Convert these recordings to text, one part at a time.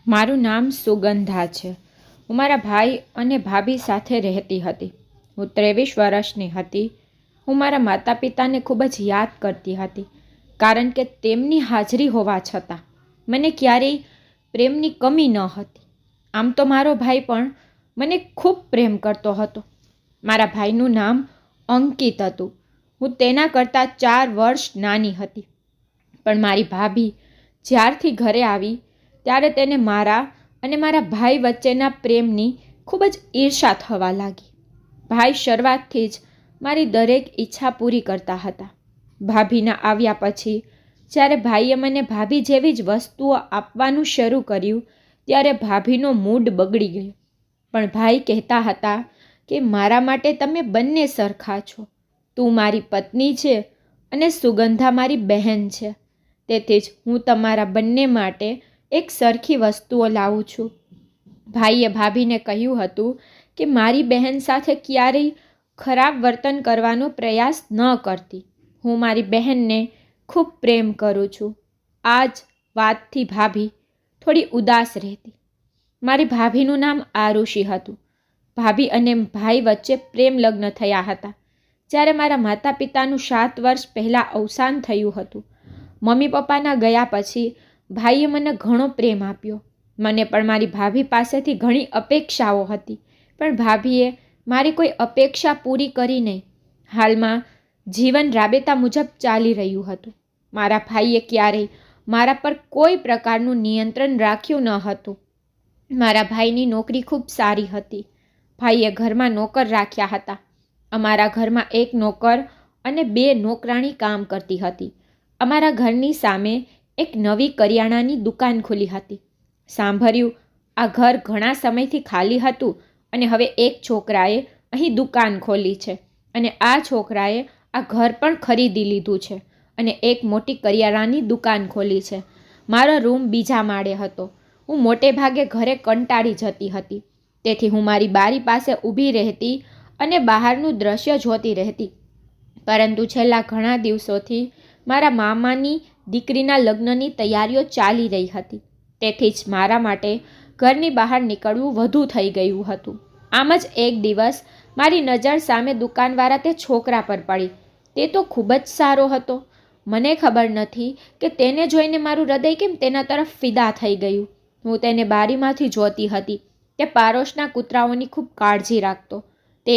મારું નામ સુગંધા છે. હું મારા ભાઈ અને ભાભી સાથે રહેતી હતી. હું 23 વર્ષની હતી. હું મારા માતા પિતાને ખૂબ જ યાદ કરતી હતી, કારણ કે તેમની હાજરી હોવા છતાં મને ક્યારેય પ્રેમની કમી ન હતી. આમ તો મારો ભાઈ પણ મને ખૂબ પ્રેમ કરતો હતો. મારા ભાઈનું નામ અંકિત હતું. હું તેના કરતાં 4 વર્ષ નાની હતી. પણ મારી ભાભી જ્યારથી ઘરે આવી ત્યારે તેને મારા અને મારા ભાઈ વચ્ચેના પ્રેમની ખૂબ જ ઈર્ષા થવા લાગી. ભાઈ શરૂઆતથી જ મારી દરેક ઈચ્છા પૂરી કરતા હતા. ભાભીના આવ્યા પછી જ્યારે ભાઈએ મને ભાભી જેવી જ વસ્તુઓ આપવાનું શરૂ કર્યું ત્યારે ભાભીનો મૂડ બગડી ગયો. પણ ભાઈ કહેતા હતા કે મારા માટે તમે બંને સરખા છો. તું મારી પત્ની છે અને સુગંધા મારી બહેન છે. તેથી જ હું તમારા બંને માટે એક સરખી વસ્તુઓ લાવું છું. ભાઈએ ભાભીને કહ્યું હતું કે મારી બહેન સાથે ક્યારેય ખરાબ વર્તન કરવાનો પ્રયાસ ન કરતી. હું મારી બહેનને ખૂબ પ્રેમ કરું છું. આ જ વાતથી ભાભી થોડી ઉદાસ રહેતી. મારી ભાભીનું નામ આરુષિ હતું. ભાભી અને ભાઈ વચ્ચે પ્રેમ લગ્ન થયા હતા. જ્યારે મારા માતા પિતાનું 7 વર્ષ પહેલાં અવસાન થયું હતું. મમ્મી પપ્પાના ગયા પછી ભાઈએ મને ઘણો પ્રેમ આપ્યો. મને પણ મારી ભાભી પાસેથી ઘણી અપેક્ષાઓ હતી, પણ ભાભીએ મારી કોઈ અપેક્ષા પૂરી કરી નહીં. હાલમાં જીવન રાબેતા મુજબ ચાલી રહ્યું હતું. મારા ભાઈએ ક્યારેય મારા પર કોઈ પ્રકારનું નિયંત્રણ રાખ્યું ન હતું. મારા ભાઈની નોકરી ખૂબ સારી હતી. ભાઈએ ઘરમાં નોકર રાખ્યા હતા. અમારા ઘરમાં એક નોકર અને 2 નોકરાણી કામ કરતી હતી. અમારા ઘરની સામે એક નવી કરિયાણાની દુકાન ખુલી હતી. સાંભળ્યું આ ઘર ઘણા સમયથી ખાલી હતું અને હવે એક છોકરાએ અહીં દુકાન ખોલી છે અને આ છોકરાએ આ ઘર પણ ખરીદી લીધું છે અને એક મોટી કરિયાણાની દુકાન ખોલી છે. મારો રૂમ બીજા માળે હતો. હું મોટે ભાગે ઘરે કંટાળી જતી હતી. તેથી હું મારી બારી પાસે ઊભી રહેતી અને બહારનું દ્રશ્ય જોતી રહેતી. પરંતુ છેલ્લા ઘણા દિવસોથી મારા મામાની દીકરીના લગ્નની તૈયારીઓ ચાલી રહી હતી. તેથી જ મારા માટે ઘરની બહાર નીકળવું વધુ થઈ ગયું હતું. આમ જ એક દિવસ મારી નજર સામે દુકાનવાળા તે છોકરા પર પડી. તે તો ખૂબ જ સારો હતો. મને ખબર નથી કે તેને જોઈને મારું હૃદય કેમ તેના તરફ ફિદા થઈ ગયું. હું તેને બારીમાંથી જોતી હતી. તે પાડોશના કૂતરાઓની ખૂબ કાળજી રાખતો. તે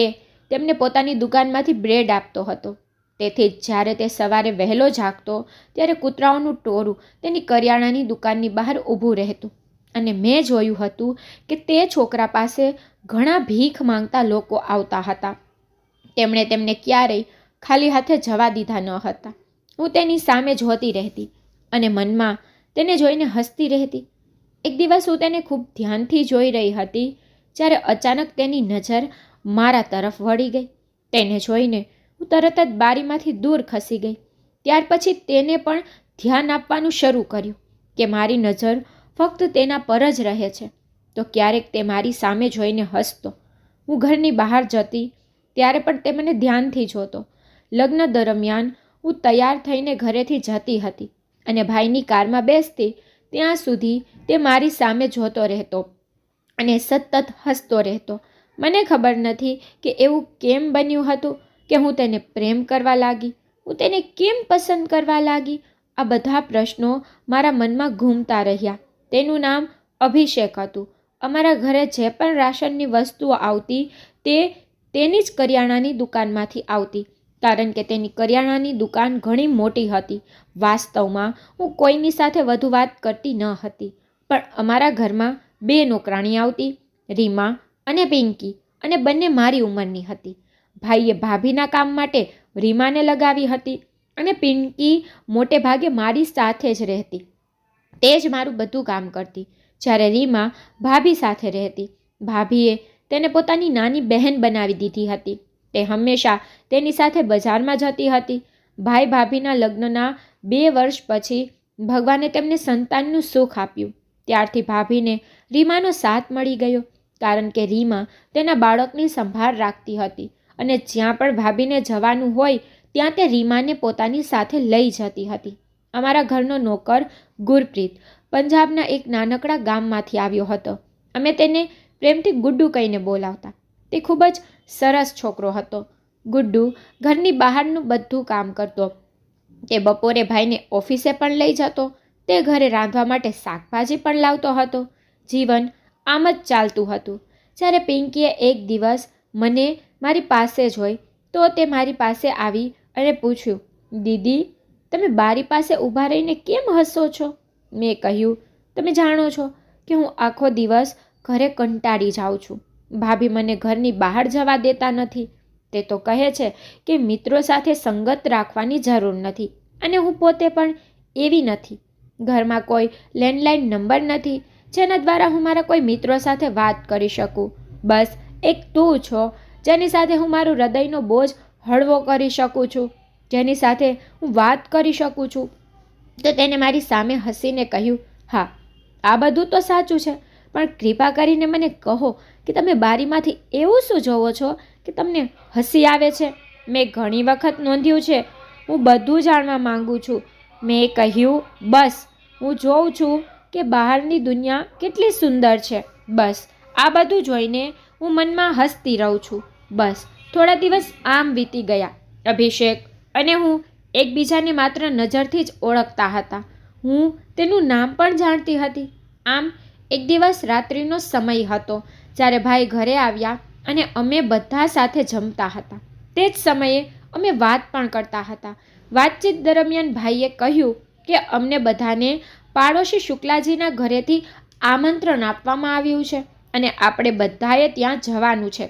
તેમને પોતાની દુકાનમાંથી બ્રેડ આપતો હતો. તેથી જ જ્યારે તે સવારે વહેલો જાગતો ત્યારે કૂતરાઓનું ટોળું તેની કરિયાણાની દુકાનની બહાર ઊભું રહેતું અને મેં જોયું હતું કે તે છોકરા પાસે ઘણા ભીખ માંગતા લોકો આવતા હતા. તેમણે તેમને ક્યારેય ખાલી હાથે જવા દીધા ન હતા. હું તેની સામે જોતી રહેતી અને મનમાં તેને જોઈને હસતી રહેતી. એક દિવસ હું તેને ખૂબ ધ્યાનથી જોઈ રહી હતી જ્યારે અચાનક તેની નજર મારા તરફ વળી ગઈ. તેને જોઈને હું તરત જ બારીમાંથી દૂર ખસી ગઈ. ત્યાર પછી તેને પણ ધ્યાન આપવાનું શરૂ કર્યું કે મારી નજર ફક્ત તેના પર જ રહે છે. તો ક્યારેક તે મારી સામે જોઈને હસતો. હું ઘરની બહાર જતી ત્યારે પણ તે મને ધ્યાનથી જોતો. લગ્ન દરમિયાન હું તૈયાર થઈને ઘરેથી જતી હતી અને ભાઈની કારમાં બેસતી ત્યાં સુધી તે મારી સામે જોતો રહેતો અને સતત હસતો રહેતો. મને ખબર નથી કે એવું કેમ બન્યું હતું કે હું તેને પ્રેમ કરવા લાગી. હું તેને કેમ પસંદ કરવા લાગી? આ બધા પ્રશ્નો મારા મનમાં ઘૂમતા રહ્યા. તેનું નામ અભિષેક હતું. અમારા ઘરે જે પણ રાશનની વસ્તુઓ આવતી તે તેની જ કરિયાણાની દુકાનમાંથી આવતી, કારણ કે તેની કરિયાણાની દુકાન ઘણી મોટી હતી. વાસ્તવમાં હું કોઈની સાથે વધુ વાત કરતી ન હતી, પણ અમારા ઘરમાં 2 નોકરાણી આવતી, રીમા અને પિંકી, અને બંને મારી ઉંમરની હતી. ભાઈએ ભાભીના કામ માટે રીમાને લગાવી હતી અને પિંકી મોટે ભાગે મારી સાથે જ રહેતી. તે જ મારું બધું કામ કરતી, જ્યારે રીમા ભાભી સાથે રહેતી. ભાભીએ તેને પોતાની નાની બહેન બનાવી દીધી હતી. તે હંમેશા તેની સાથે બજારમાં જતી હતી. ભાઈ ભાભીના લગ્નના 2 વર્ષ પછી ભગવાને તેમને સંતાનનું સુખ આપ્યું. ત્યારથી ભાભીને રીમાનો સાથ મળી ગયો, કારણ કે રીમા તેના બાળકની સંભાળ રાખતી હતી અને જ્યાં પણ ભાભીને જવાનું હોય ત્યાં તે રીમાને પોતાની સાથે લઈ જતી હતી. અમારા ઘરનો નોકર ગુરપ્રીત પંજાબના એક નાનકડા ગામમાંથી આવ્યો હતો. અમે તેને પ્રેમથી ગુડ્ડુ કહીને બોલાવતા. તે ખૂબ જ સરસ છોકરો હતો. ગુડ્ડુ ઘરની બહારનું બધું કામ કરતો. તે બપોરે ભાઈને ઓફિસે પણ લઈ જતો. તે ઘરે રાંધવા માટે શાકભાજી પણ લાવતો હતો. જીવન આમ જ ચાલતું હતું. જ્યારે પિંકીએ એક દિવસ મને મારી પાસે જોઈ તો તે મારી પાસે આવી અને પૂછ્યું, દીદી, તમે બારી પાસે ઊભા રહીને કેમ હસો છો? મેં કહ્યું, તમે જાણો છો કે હું આખો દિવસ ઘરે કંટાળી જાઉં છું. ભાભી મને ઘરની બહાર જવા દેતા નથી. તે તો કહે છે કે મિત્રો સાથે સંગત રાખવાની જરૂર નથી, અને હું પોતે પણ એવી નથી. ઘરમાં કોઈ લેન્ડલાઇન નંબર નથી જેના દ્વારા હું મારા કોઈ મિત્રો સાથે વાત કરી શકું. બસ એક તું છો જેની સાથે હું મારું હૃદયનો બોજ હળવો કરી શકું છું, જેની સાથે હું વાત કરી શકું છું. તો તેને મારી સામે હસીને કહ્યું, હા, આ બધું તો સાચું છે, પણ કૃપા કરીને મને કહો કે તમે બારીમાંથી એવું શું જોવો છો કે તમને હસી આવે છે? મેં ઘણી વખત નોંધ્યું છે, હું બધું જાણવા માંગુ છું. મેં કહ્યું, બસ હું જોઉં છું કે બહારની દુનિયા કેટલી સુંદર છે. બસ આ બધું જોઈને હું મનમાં હસતી રહું છું. બસ થોડા દિવસ આમ વીતી ગયા. અભિષેક અને હું એકબીજાને માત્ર નજરથી જ ઓળખતા હતા. હું તેનું નામ પણ જાણતી હતી. આમ એક દિવસ રાત્રિનો સમય હતો જ્યારે ભાઈ ઘરે આવ્યા અને અમે બધા સાથે જમતા હતા. તે જ સમયે અમે વાત પણ કરતા હતા. વાતચીત દરમિયાન ભાઈએ કહ્યું કે અમને બધાને પાડોશી શુક્લાજીના ઘરેથી આમંત્રણ આપવામાં આવ્યું છે અને આપણે બધાએ ત્યાં જવાનું છે.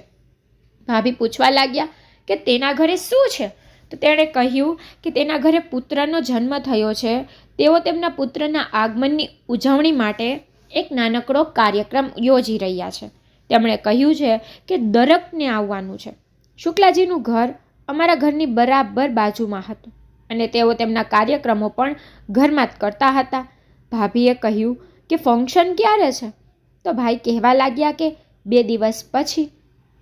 ભાભી પૂછવા લાગ્યા કે તેના ઘરે શું છે? તો તેણે કહ્યું કે તેના ઘરે પુત્રનો જન્મ થયો છે. તેઓ તેમના પુત્રના આગમનની ઉજવણી માટે એક નાનકડો કાર્યક્રમ યોજી રહ્યા છે. તેમણે કહ્યું છે કે દરેકને આવવાનું છે. શુક્લાજીનું ઘર અમારા ઘરની બરાબર બાજુમાં હતું અને તેઓ તેમના કાર્યક્રમો પણ ઘરમાં જ કરતા હતા. ભાભીએ કહ્યું કે ફંક્શન ક્યારે છે? તો ભાઈ કહેવા લાગ્યા કે 2 દિવસ પછી.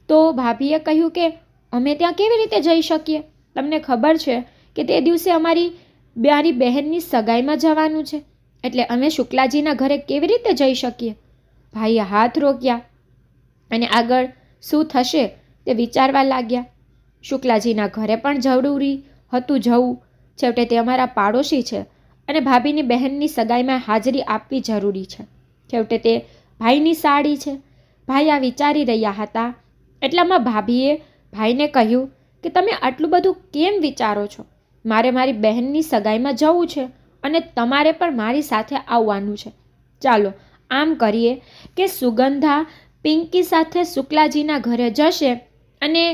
તો ભાભીએ કહ્યું કે અમે ત્યાં કેવી રીતે જઈ શકીએ? તમને ખબર છે કે તે દિવસે મારી બહેનની સગાઈમાં જવાનું છે, એટલે અમે શુક્લાજીના ઘરે કેવી રીતે જઈ શકીએ? ભાઈએ હાથ રોક્યા અને આગળ શું થશે તે વિચારવા લાગ્યા. શુક્લાજીના ઘરે પણ જરૂરી હતું જવું. છેવટે તે અમારા પાડોશી છે અને ભાભીની બહેનની સગાઈમાં હાજરી આપવી જરૂરી છે. છેવટે તે ભાઈની સાડી છે. ભાઈ આ વિચારી રહ્યા હતા એટલામાં ભાભીએ ભાઈને કહ્યું કે તમે આટલું બધું કેમ વિચારો છો? મારે મારી બહેનની સગાઈમાં જવું છે અને તમારે પણ મારી સાથે આવવાનું છે. ચાલો આમ કરીએ કે સુગંધા પિંકી સાથે શુક્લાજીના ઘરે જશે અને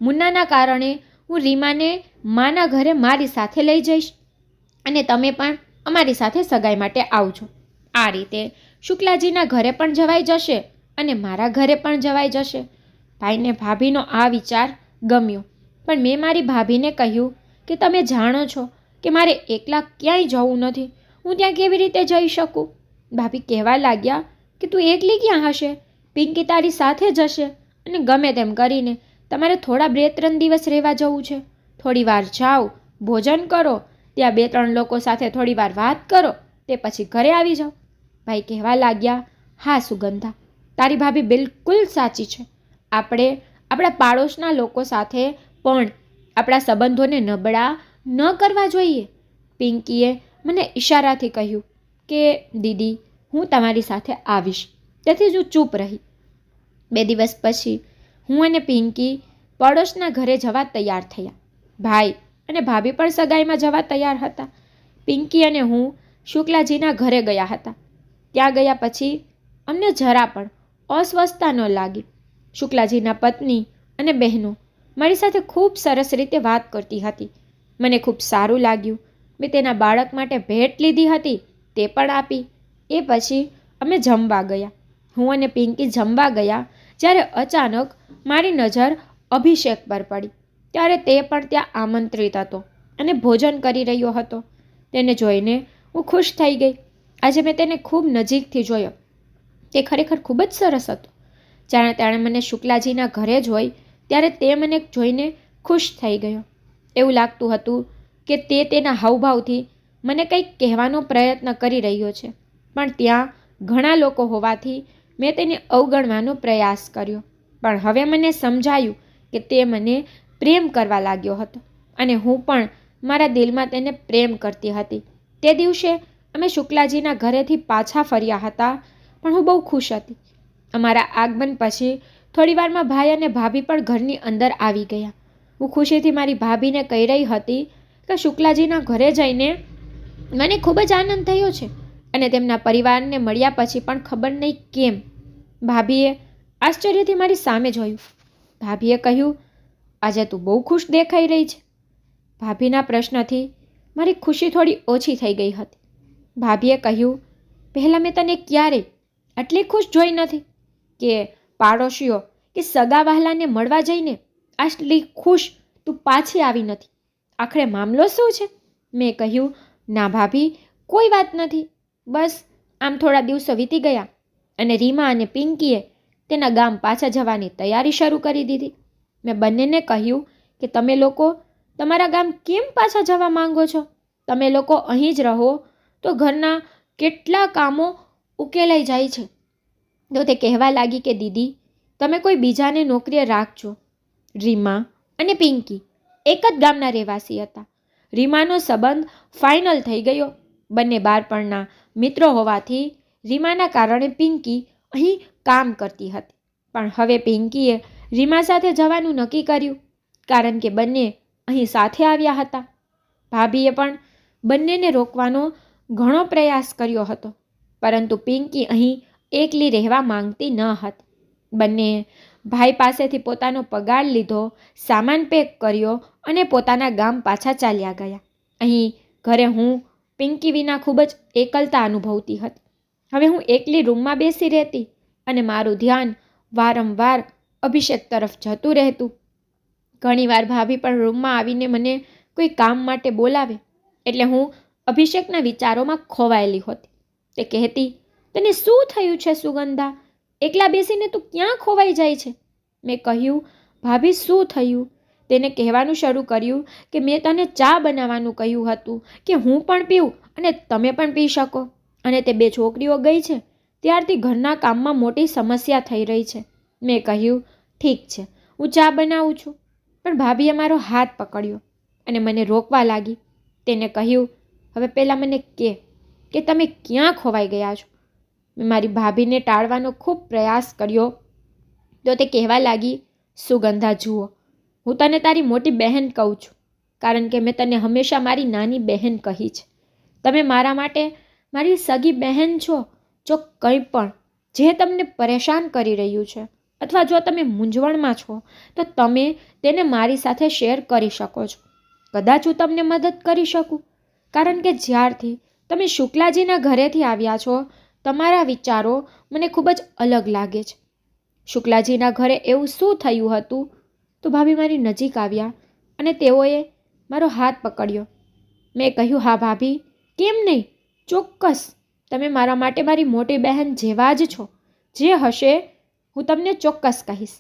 મુન્નાના કારણે હું રીમાને માના ઘરે મારી સાથે લઈ જઈશ અને તમે પણ અમારી સાથે સગાઈ માટે આવજો. આ રીતે શુક્લાજીના ઘરે પણ જવાઈ જશે અને મારા ઘરે પણ જવાઈ જશે. ભાઈને ભાભીનો આ વિચાર ગમ્યો, પણ મેં મારી ભાભીને કહ્યું કે તમે જાણો છો કે મારે એકલા ક્યાંય જવું નથી. હું ત્યાં કેવી રીતે જઈ શકું? ભાભી કહેવા લાગ્યા કે તું એકલી ક્યાં હશે? પિંકી તારી સાથે જશે અને ગમે તેમ કરીને તમારે થોડા 2-3 દિવસ રહેવા જવું છે. થોડી વાર જાઓ, ભોજન કરો, ત્યાં 2-3 લોકો સાથે થોડી વાર વાત કરો, તે પછી ઘરે આવી જાઓ. ભાઈ કહેવા લાગ્યા, હા સુગંધા, તારી ભાભી બિલકુલ સાચી છે. આપણે આપણા પાડોશના લોકો સાથે પણ આપણા સંબંધોને નબળા ન કરવા જોઈએ. પિંકીએ મને ઈશારાથી કહ્યું કે દીદી, હું તમારી સાથે આવીશ. તેથી જ હું ચૂપ રહી. 2 દિવસ પછી હું અને પિંકી પડોશના ઘરે જવા તૈયાર થયા. ભાઈ અને ભાભી પણ સગાઈમાં જવા તૈયાર હતા. પિંકી અને હું શુક્લાજીના ઘરે ગયા હતા. ત્યાં ગયા પછી અમને જરા પણ અસ્વસ્થતા ન લાગી. શુક્લાજીના પત્ની અને બહેનો મારી સાથે ખૂબ સરસ રીતે વાત કરતી હતી. મને ખૂબ સારું લાગ્યું. મેં તેના બાળક માટે ભેટ લીધી હતી, તે પણ આપી. એ પછી અમે જમવા ગયા. હું અને પિંકી જમવા ગયા જ્યારે અચાનક મારી નજર અભિષેક પર પડી. ત્યારે તે પણ ત્યાં આમંત્રિત હતો અને ભોજન કરી રહ્યો હતો. તેને જોઈને હું ખુશ થઈ ગઈ. આજે મેં તેને ખૂબ નજીકથી જોયો. તે ખરેખર ખૂબ જ સરસ હતો. જાણે તેણે મને શુક્લાજીના ઘરે જોઈ ત્યારે તે મને જોઈને ખુશ થઈ ગયો. એવું લાગતું હતું કે તે તેના હાવભાવથી મને કંઈક કહેવાનો પ્રયત્ન કરી રહ્યો છે. પણ ત્યાં ઘણા લોકો હોવાથી મેં તેને અવગણવાનો પ્રયાસ કર્યો. પણ હવે મને સમજાયું કે તે મને પ્રેમ કરવા લાગ્યો હતો અને હું પણ મારા દિલમાં તેને પ્રેમ કરતી હતી. તે દિવસે અમે શુક્લાજીના ઘરેથી પાછા ફર્યા હતા, પણ હું બહુ ખુશ હતી. અમારા આગમન પછી થોડીવારમાં ભાઈ અને ભાભી પણ ઘરની અંદર આવી ગયા. હું ખુશીથી મારી ભાભીને કહી રહી હતી કે શુક્લાજીના ઘરે જઈને મને ખૂબ જ આનંદ થયો છે અને તેમના પરિવારને મળ્યા પછી પણ ખબર નહીં કેમ. ભાભીએ આશ્ચર્યથી મારી સામે જોયું. ભાભીએ કહ્યું, આજે તું બહુ ખુશ દેખાઈ રહી છે. ભાભીના પ્રશ્નથી મારી ખુશી થોડી ઓછી થઈ ગઈ હતી. ભાભીએ કહ્યું, પહેલાં મેં તને ક્યારેય આટલી ખુશ જોઈ નથી કે પાડોશીઓ કે સગા વહાલાને મળવા જઈને આટલી ખુશ તું પાછી આવી નથી. આખરે મામલો શું છે? મેં કહ્યું, ના ભાભી, કોઈ વાત નથી. બસ આમ થોડા દિવસો વીતી ગયા અને રીમા અને પિંકીએ તેના ગામ પાછા જવાની તૈયારી શરૂ કરી દીધી. મેં બંનેને કહ્યું કે તમે લોકો તમારા ગામ કેમ પાછા જવા માંગો છો? તમે લોકો અહીં જ રહો તો ઘરના કેટલા કામો ઉકેલાઈ જાય છે. તો તે કહેવા લાગી કે દીદી, તમે કોઈ બીજાને નોકરીએ રાખજો. રીમા અને પિંકી એક જ ગામના રહેવાસી હતા. રીમાનો સંબંધ ફાઇનલ થઈ ગયો. બંને બાળપણના મિત્રો હોવાથી રીમાના કારણે પિંકી અહીં કામ કરતી હતી. પણ હવે પિંકીએ રીમા સાથે જવાનું નક્કી કર્યું કારણ કે બંને અહીં સાથે આવ્યા હતા. ભાભીએ પણ બંનેને રોકવાનો ઘણો પ્રયાસ કર્યો હતો, પરંતુ પિંકી અહીં એકલી રહેવા માંગતી ન હતી. બંને ભાઈ પાસેથી પોતાનો પગાર લીધો, સામાન પેક કર્યો અને પોતાના ગામ પાછા ચાલ્યા ગયા. અહીં ઘરે હું પિંકી વિના ખૂબ જ એકલતા અનુભવતી હતી. હવે હું એકલી રૂમમાં બેસી રહેતી અને મારું ધ્યાન વારંવાર અભિષેક તરફ જતું રહેતું. ઘણીવાર ભાભી પણ રૂમમાં આવીને મને કોઈ કામ માટે બોલાવે એટલે હું અભિષેકના વિચારોમાં ખોવાયેલી હોતી. તે કહેતી, તને શું થયું છે સુગંધા? એકલા બેસીને તું ક્યાં ખોવાઈ જાય છે? મેં કહ્યું, ભાભી શું થયું? તેને કહેવાનું શરૂ કર્યું કે મેં તને ચા બનાવવાનું કહ્યું હતું કે હું પણ પીઉં અને તમે પણ પી શકો. અને તે બે છોકરીઓ ગઈ છે ત્યારથી ઘરના કામમાં મોટી સમસ્યા થઈ રહી છે. મેં કહ્યું, ઠીક છે, હું ચા બનાવું છું. પણ ભાભીએ મારો હાથ પકડ્યો અને મને રોકવા લાગી. તેને કહ્યું, હવે પહેલાં મને કે તમે ક્યાં ખોવાઈ ગયા છો? મેં મારી ભાભીને ટાળવાનો ખૂબ પ્રયાસ કર્યો તો તે કહેવા લાગી, સુગંધા જુઓ, હું તને તારી મોટી બહેન કહું છું કારણ કે મેં તને હંમેશા મારી નાની બહેન કહી છે. તમે મારા માટે મારી સગી બહેન છો. જો કંઈ પણ જે તમને પરેશાન કરી રહ્યું છે અથવા જો તમે મૂંઝવણમાં છો તો તમે તેને મારી સાથે શેર કરી શકો છો. કદાચ હું તમને મદદ કરી શકું કારણ કે જ્યારથી તમે શુક્લાજીના ઘરેથી આવ્યા છો તમારા વિચારો મને ખૂબ જ અલગ લાગે છે. શુક્લાજીના ઘરે એવું શું થયું હતું? તો ભાભી મારી નજીક આવ્યા અને તેઓએ મારો હાથ પકડ્યો. મેં કહ્યું, હા ભાભી, કેમ નહીં, ચોક્કસ. તમે મારા માટે મારી મોટી બહેન જેવા જ છો. જે હશે હું તમને ચોક્કસ કહીશ.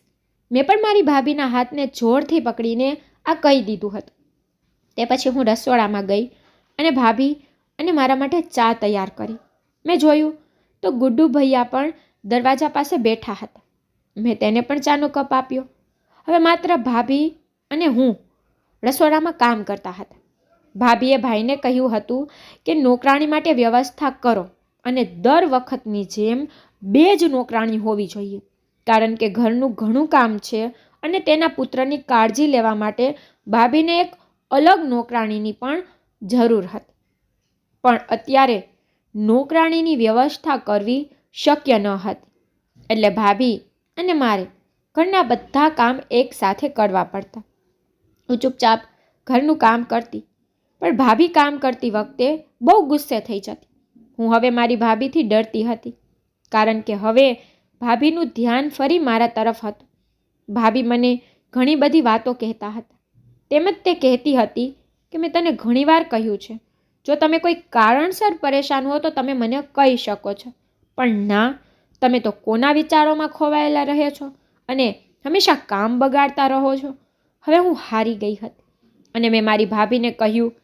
મેં પણ મારી ભાભીના હાથને જોરથી પકડીને આ કહી દીધું હતું. તે પછી હું રસોડામાં ગઈ અને ભાભી અને મારા માટે ચા તૈયાર કરી. મેં જોયું તો ગુડ્ડુ ભૈયા પણ દરવાજા પાસે બેઠા હતા. મેં તેને પણ ચાનો કપ આપ્યો. હવે માત્ર ભાભી અને હું રસોડામાં કામ કરતા હતા. ભાભીએ ભાઈને કહ્યું હતું કે નોકરાણી માટે વ્યવસ્થા કરો અને દર વખતની જેમ 2 જ નોકરાણી હોવી જોઈએ કારણ કે ઘરનું ઘણું કામ છે અને તેના પુત્રની કાળજી લેવા માટે ભાભીને એક અલગ નોકરાણીની પણ જરૂર હતી. પણ અત્યારે નોકરાણીની વ્યવસ્થા કરવી શક્ય ન હતી એટલે ભાભી અને મારે ઘરના બધા કામ એકસાથે કરવા પડતા. હું ચૂપચાપ ઘરનું કામ કરતી પણ ભાભી કામ કરતી વખતે બહુ ગુસ્સે થઈ જતી. હું હવે મારી ભાભીથી ડરતી હતી કારણ કે હવે ભાભીનું ધ્યાન ફરી મારા તરફ હતું. ભાભી મને ઘણી બધી વાતો કહેતા હતા. તેમજ તે કહેતી હતી કે મેં તને ઘણીવાર કહ્યું છે જો તમે કોઈ કારણસર પરેશાન હો તો તમે મને કહી શકો છો, પણ ના, તમે તો કોના વિચારોમાં ખોવાયેલા રહે છો અને હંમેશા કામ બગાડતા રહો છો. હવે હું હારી ગઈ હતી અને મેં મારી ભાભીને કહ્યું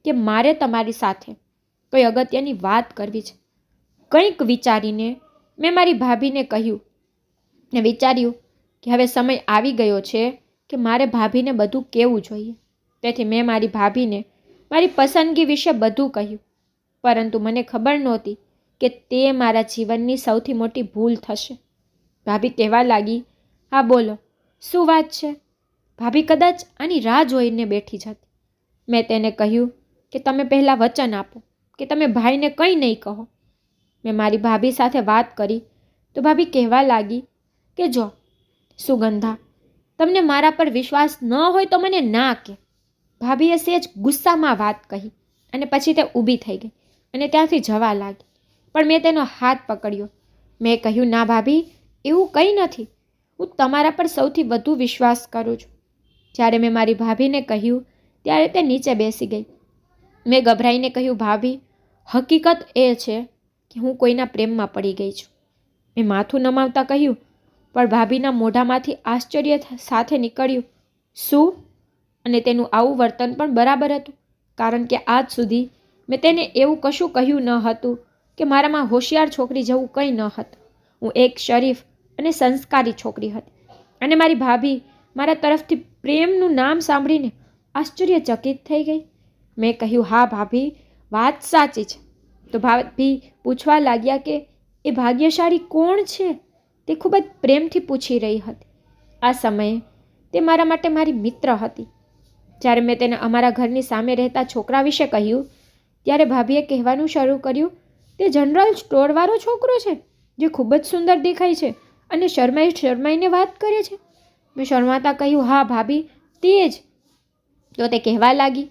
કે મારે તમારી સાથે કોઈ અગત્યની વાત કરવી છે કંઈક વિચારીને મેં મારી ભાભીને કહ્યું ને વિચાર્યું કે હવે સમય આવી ગયો છે કે મારે ભાભીને બધું કહેવું જોઈએ. તેથી મેં મારી ભાભીને મારી પસંદગી વિશે બધું કહ્યું. પરંતુ મને ખબર નહોતી કે તે મારા જીવનની સૌથી મોટી ભૂલ થશે. ભાભી કહેવા લાગી, હા બોલો, શું વાત છે? ભાભી કદાચ આની રાહ જોઈને બેઠી જ હતી. મેં તેને કહ્યું કે તમે પહેલાં વચન આપો કે તમે ભાઈને કંઈ નહીં કહો. મેં મારી ભાભી સાથે વાત કરી તો ભાભી કહેવા લાગી કે જો સુગંધા, તમને મારા પર વિશ્વાસ ન હોય તો મને ના કે. ભાભીએ સહેજ ગુસ્સામાં વાત કહી અને પછી તે ઊભી થઈ ગઈ અને ત્યાંથી જવા લાગી. પણ મેં તેનો હાથ પકડ્યો. મેં કહ્યું, ના ભાભી, એવું કંઈ નથી. હું તમારા પર સૌથી વધુ વિશ્વાસ કરું છું. જ્યારે મેં મારી ભાભીને કહ્યું ત્યારે તે નીચે બેસી ગઈ. મેં ગભરાઈને કહ્યું, ભાભી, હકીકત એ છે કે હું કોઈના પ્રેમમાં પડી ગઈ છું. મેં માથું નમાવતા કહ્યું, પણ ભાભીના મોઢામાંથી આશ્ચર્ય સાથે નીકળ્યું, શું? અને તેનું આવું વર્તન પણ બરાબર હતું, કારણ કે આજ સુધી મેં તેને એવું કશું કહ્યું ન હતું કે મારામાં હોશિયાર છોકરી જેવું કંઈ ન હતું. હું એક શરીફ અને સંસ્કારી છોકરી હતી અને મારી ભાભી મારા તરફથી પ્રેમનું નામ સાંભળીને આશ્ચર્યચકિત થઈ ગઈ. મેં કહ્યું, હા ભાભી, વાત સાચી છે. તો ભાભી પૂછવા લાગ્યા કે એ ભાગ્યશાળી કોણ છે? તે ખૂબ જ પ્રેમથી પૂછી રહી હતી. આ સમયે તે મારા માટે મારી મિત્ર હતી. જ્યારે મેં તેને અમારા ઘરની સામે રહેતા છોકરા વિશે કહ્યું ત્યારે ભાભીએ કહેવાનું શરૂ કર્યું, તે જનરલ સ્ટોરવાળો છોકરો છે જે ખૂબ જ સુંદર દેખાય છે અને શરમાઈને વાત કરે છે. મેં શરમાતા કહ્યું, હા ભાભી, તે જ. તો તે કહેવા લાગી,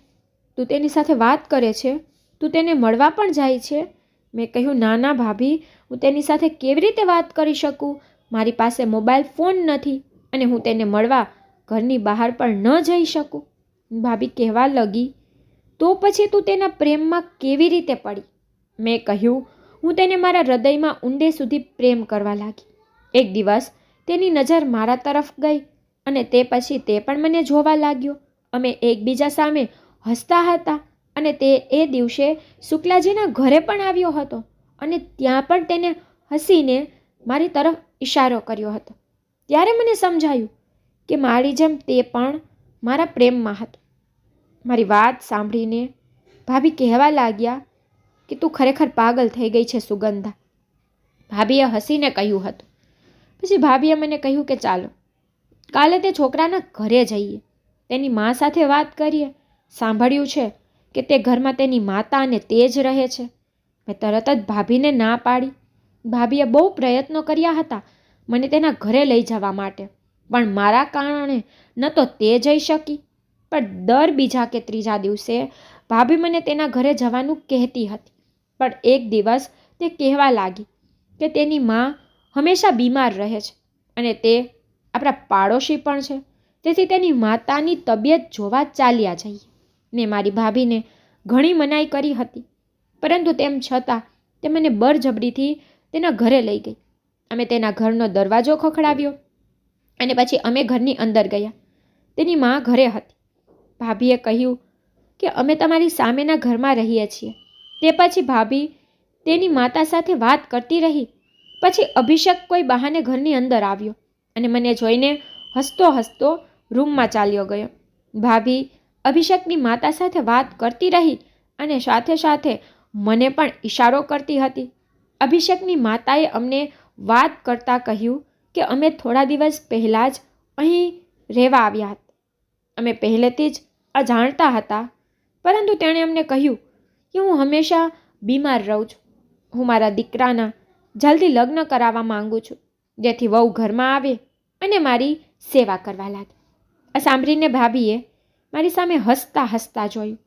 તું તેની સાથે વાત કરે છે? તું તેને મળવા પણ જાય છે? મેં કહ્યું, ના ના ભાભી, હું તેની સાથે કેવી રીતે વાત કરી શકું? મારી પાસે મોબાઈલ ફોન નથી અને હું તેને મળવા ઘરની બહાર પણ ન જઈ શકું. ભાભી કહેવા લાગી, તો પછી તું તેના પ્રેમમાં કેવી રીતે પડી? મેં કહ્યું, હું તેને મારા હૃદયમાં ઊંડે સુધી પ્રેમ કરવા લાગી. એક દિવસ તેની નજર મારા તરફ ગઈ અને તે પછી તે પણ મને જોવા લાગ્યો. અમે એકબીજા સામે હસતા હતા અને તે એ દિવસે શુક્લાજીના ઘરે પણ આવ્યો હતો અને ત્યાં પણ તેને હસીને મારી તરફ ઇશારો કર્યો હતો. ત્યારે મને સમજાયું કે મારી જેમ તે પણ મારા પ્રેમમાં હતો. મારી વાત સાંભળીને ભાભી કહેવા લાગ્યા કે તું ખરેખર પાગલ થઈ ગઈ છે સુગંધા. ભાભીએ હસીને કહ્યું હતું. પછી ભાભીએ મને કહ્યું કે ચાલો કાલે તે છોકરાના ઘરે જઈએ, તેની મા સાથે વાત કરીએ. સાંભળ્યું છે કે તે ઘરમાં તેની માતા અને તે જ રહે છે. મેં તરત જ ભાભીને ના પાડી. ભાભીએ બહુ પ્રયત્નો કર્યા હતા મને તેના ઘરે લઈ જવા માટે, પણ મારા કારણે ન તો તે જઈ શકી, પણ દર બીજા કે ત્રીજા દિવસે ભાભી મને તેના ઘરે જવાનું કહેતી હતી. પણ એક દિવસ તે કહેવા લાગી કે તેની મા હંમેશા બીમાર રહે છે અને તે આપણા પાડોશી પણ છે, તેથી તેની માતાની તબિયત જોવા ચાલ્યા જઈએ. મેં મારી ભાભીને ઘણી મનાઈ કરી હતી, પરંતુ તેમ છતાં તે મને બળજબરીથી તેના ઘરે લઈ ગઈ. અમે તેના ઘરનો દરવાજો ખખડાવ્યો અને પછી અમે ઘરની અંદર ગયા. તેની મા ઘરે હતી. ભાભીએ કહ્યું કે અમે તમારી સામેના ઘરમાં રહીએ છીએ. તે પછી ભાભી તેની માતા સાથે વાત કરતી રહી. પછી અભિષેક કોઈ બહાને ઘરની અંદર આવ્યો અને મને જોઈને હસતો હસતો રૂમમાં ચાલ્યો ગયો. ભાભી અભિષેકની માતા સાથે વાત કરતી રહી અને સાથે સાથે મને પણ ઇશારો કરતી હતી. અભિષેકની માતાએ અમને વાત કરતાં કહ્યું કે અમે થોડા દિવસ પહેલાં જ અહીં રહેવા આવ્યા હતા. અમે પહેલેથી જ અજાણતા હતા, પરંતુ તેણે અમને કહ્યું કે હું હંમેશા બીમાર રહું છું. હું મારા દીકરાના જલ્દી લગ્ન કરાવવા માંગુ છું, જેથી વહુ ઘરમાં આવે અને મારી સેવા કરવા લાગે. આ સાંભળીને ભાભીએ મારી સામે હસતા હસતા જોયું.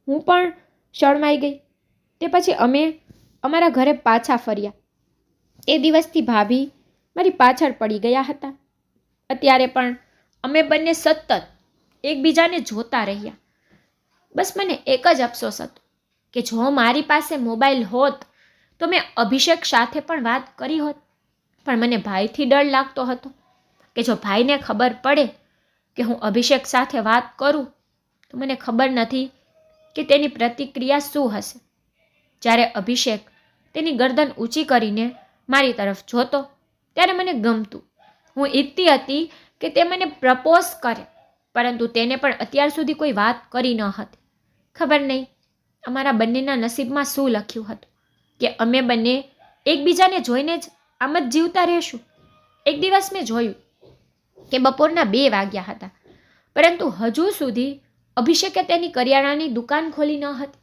હું પણ શરમાઈ ગઈ. તે પછી અમે અમારા ઘરે પાછા ફર્યા. એ દિવસથી ભાભી મારી પાછળ પડી ગયા હતા. અત્યારે પણ અમે બંને સતત એકબીજાને જોતા રહ્યા. બસ મને એક જ અફસોસ હતો કે જો મારી પાસે મોબાઈલ હોત તો મેં અભિષેક સાથે પણ વાત કરી હોત, પણ મને ભાઈથી ડર લાગતો હતો કે જો ભાઈને ખબર પડે કે હું અભિષેક સાથે વાત કરું તો મને ખબર નથી કે તેની પ્રતિક્રિયા શું હશે. જ્યારે અભિષેક તેની ગરદન ઊંચી કરીને મારી તરફ જોતો ત્યારે મને ગમતું. હું ઈચ્છતી હતી કે તે મને પ્રપોઝ કરે, પરંતુ તેને પણ અત્યાર સુધી કોઈ વાત કરી ન હતી. ખબર નહીં અમારા બંનેના નસીબમાં શું લખ્યું હતું કે અમે બંને એકબીજાને જોઈને જ આમ જ જીવતા રહેશું. એક દિવસ મેં જોયું કે બપોરના 2 વાગ્યા હતા, પરંતુ હજુ સુધી અભિષેકે તેની કરિયાણાની દુકાન ખોલી ન હતી.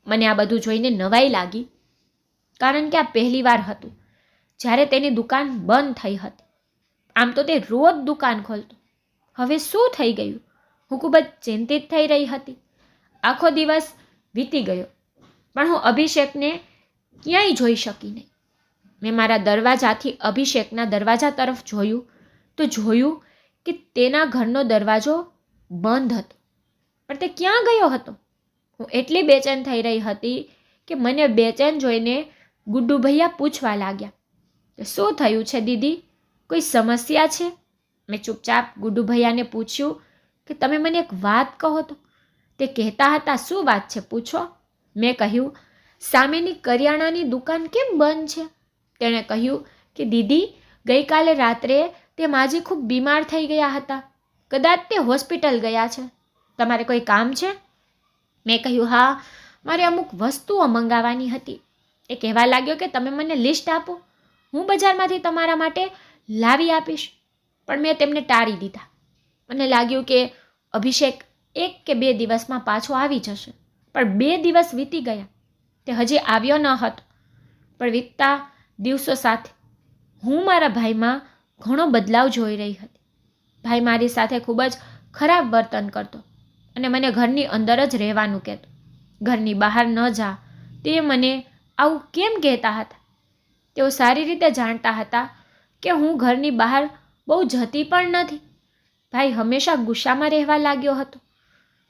મને આ બધું જોઈને નવાઈ લાગી, કારણ કે આ પહેલી વાર હતું જ્યારે તેની દુકાન બંધ થઈ હતી. આમ તો તે રોજ દુકાન ખોલતો. હવે શું થઈ ગયું? હું ખૂબ જ ચિંતિત થઈ રહી હતી. આખો દિવસ વીતી ગયો, પણ હું અભિષેકને ક્યાંય જોઈ શકી નહીં. મેં મારા દરવાજાથી અભિષેકના દરવાજા તરફ જોયું તો જોયું કે તેના ઘરનો દરવાજો બંધ હતો. પણ તે ક્યાં ગયો હતો? હું એટલી બેચેન થઈ રહી હતી કે મને બેચેન જોઈને ગુડ્ડુ ભૈયા પૂછવા લાગ્યા કે શું થયું છે દીદી, કોઈ સમસ્યા છે? મેં ચૂપચાપ ગુડ્ડુ ભૈયાને પૂછ્યું કે તમે મને એક વાત કહો તો. તે કહેતા હતા, શું વાત છે પૂછો. મેં કહ્યું, સામેની કરિયાણાની દુકાન કેમ બંધ છે? તેણે કહ્યું કે દીદી, ગઈકાલે રાત્રે તે માજી ખૂબ બીમાર થઈ ગયા હતા, કદાચ તે હોસ્પિટલ ગયા છે. તમારે કોઈ કામ છે? મેં કહ્યું, હા, મારે અમુક વસ્તુઓ મંગાવવાની હતી. એ કહેવા લાગ્યો કે તમે મને લિસ્ટ આપો, હું બજારમાંથી તમારા માટે લાવી આપીશ. પણ મેં તેમને ટાળી દીધા. મને લાગ્યું કે અભિષેક 1 કે 2 દિવસમાં પાછો આવી જશે. પણ 2 દિવસ વીતી ગયા, તે હજી આવ્યો ન હતો. પણ વીતતા દિવસો સાથે હું મારા ભાઈમાં ઘણો બદલાવ જોઈ રહી હતી. ભાઈ મારી સાથે ખૂબ જ ખરાબ વર્તન કરતો અને મને ઘરની અંદર જ રહેવાનું કહેતો. ઘરની બહાર ન જા, તે મને આવું કેમ કહેતા હતા? તેઓ સારી રીતે જાણતા હતા કે હું ઘરની બહાર બહુ જતી પણ નથી. ભાઈ હંમેશા ગુસ્સામાં રહેવા લાગ્યો હતો.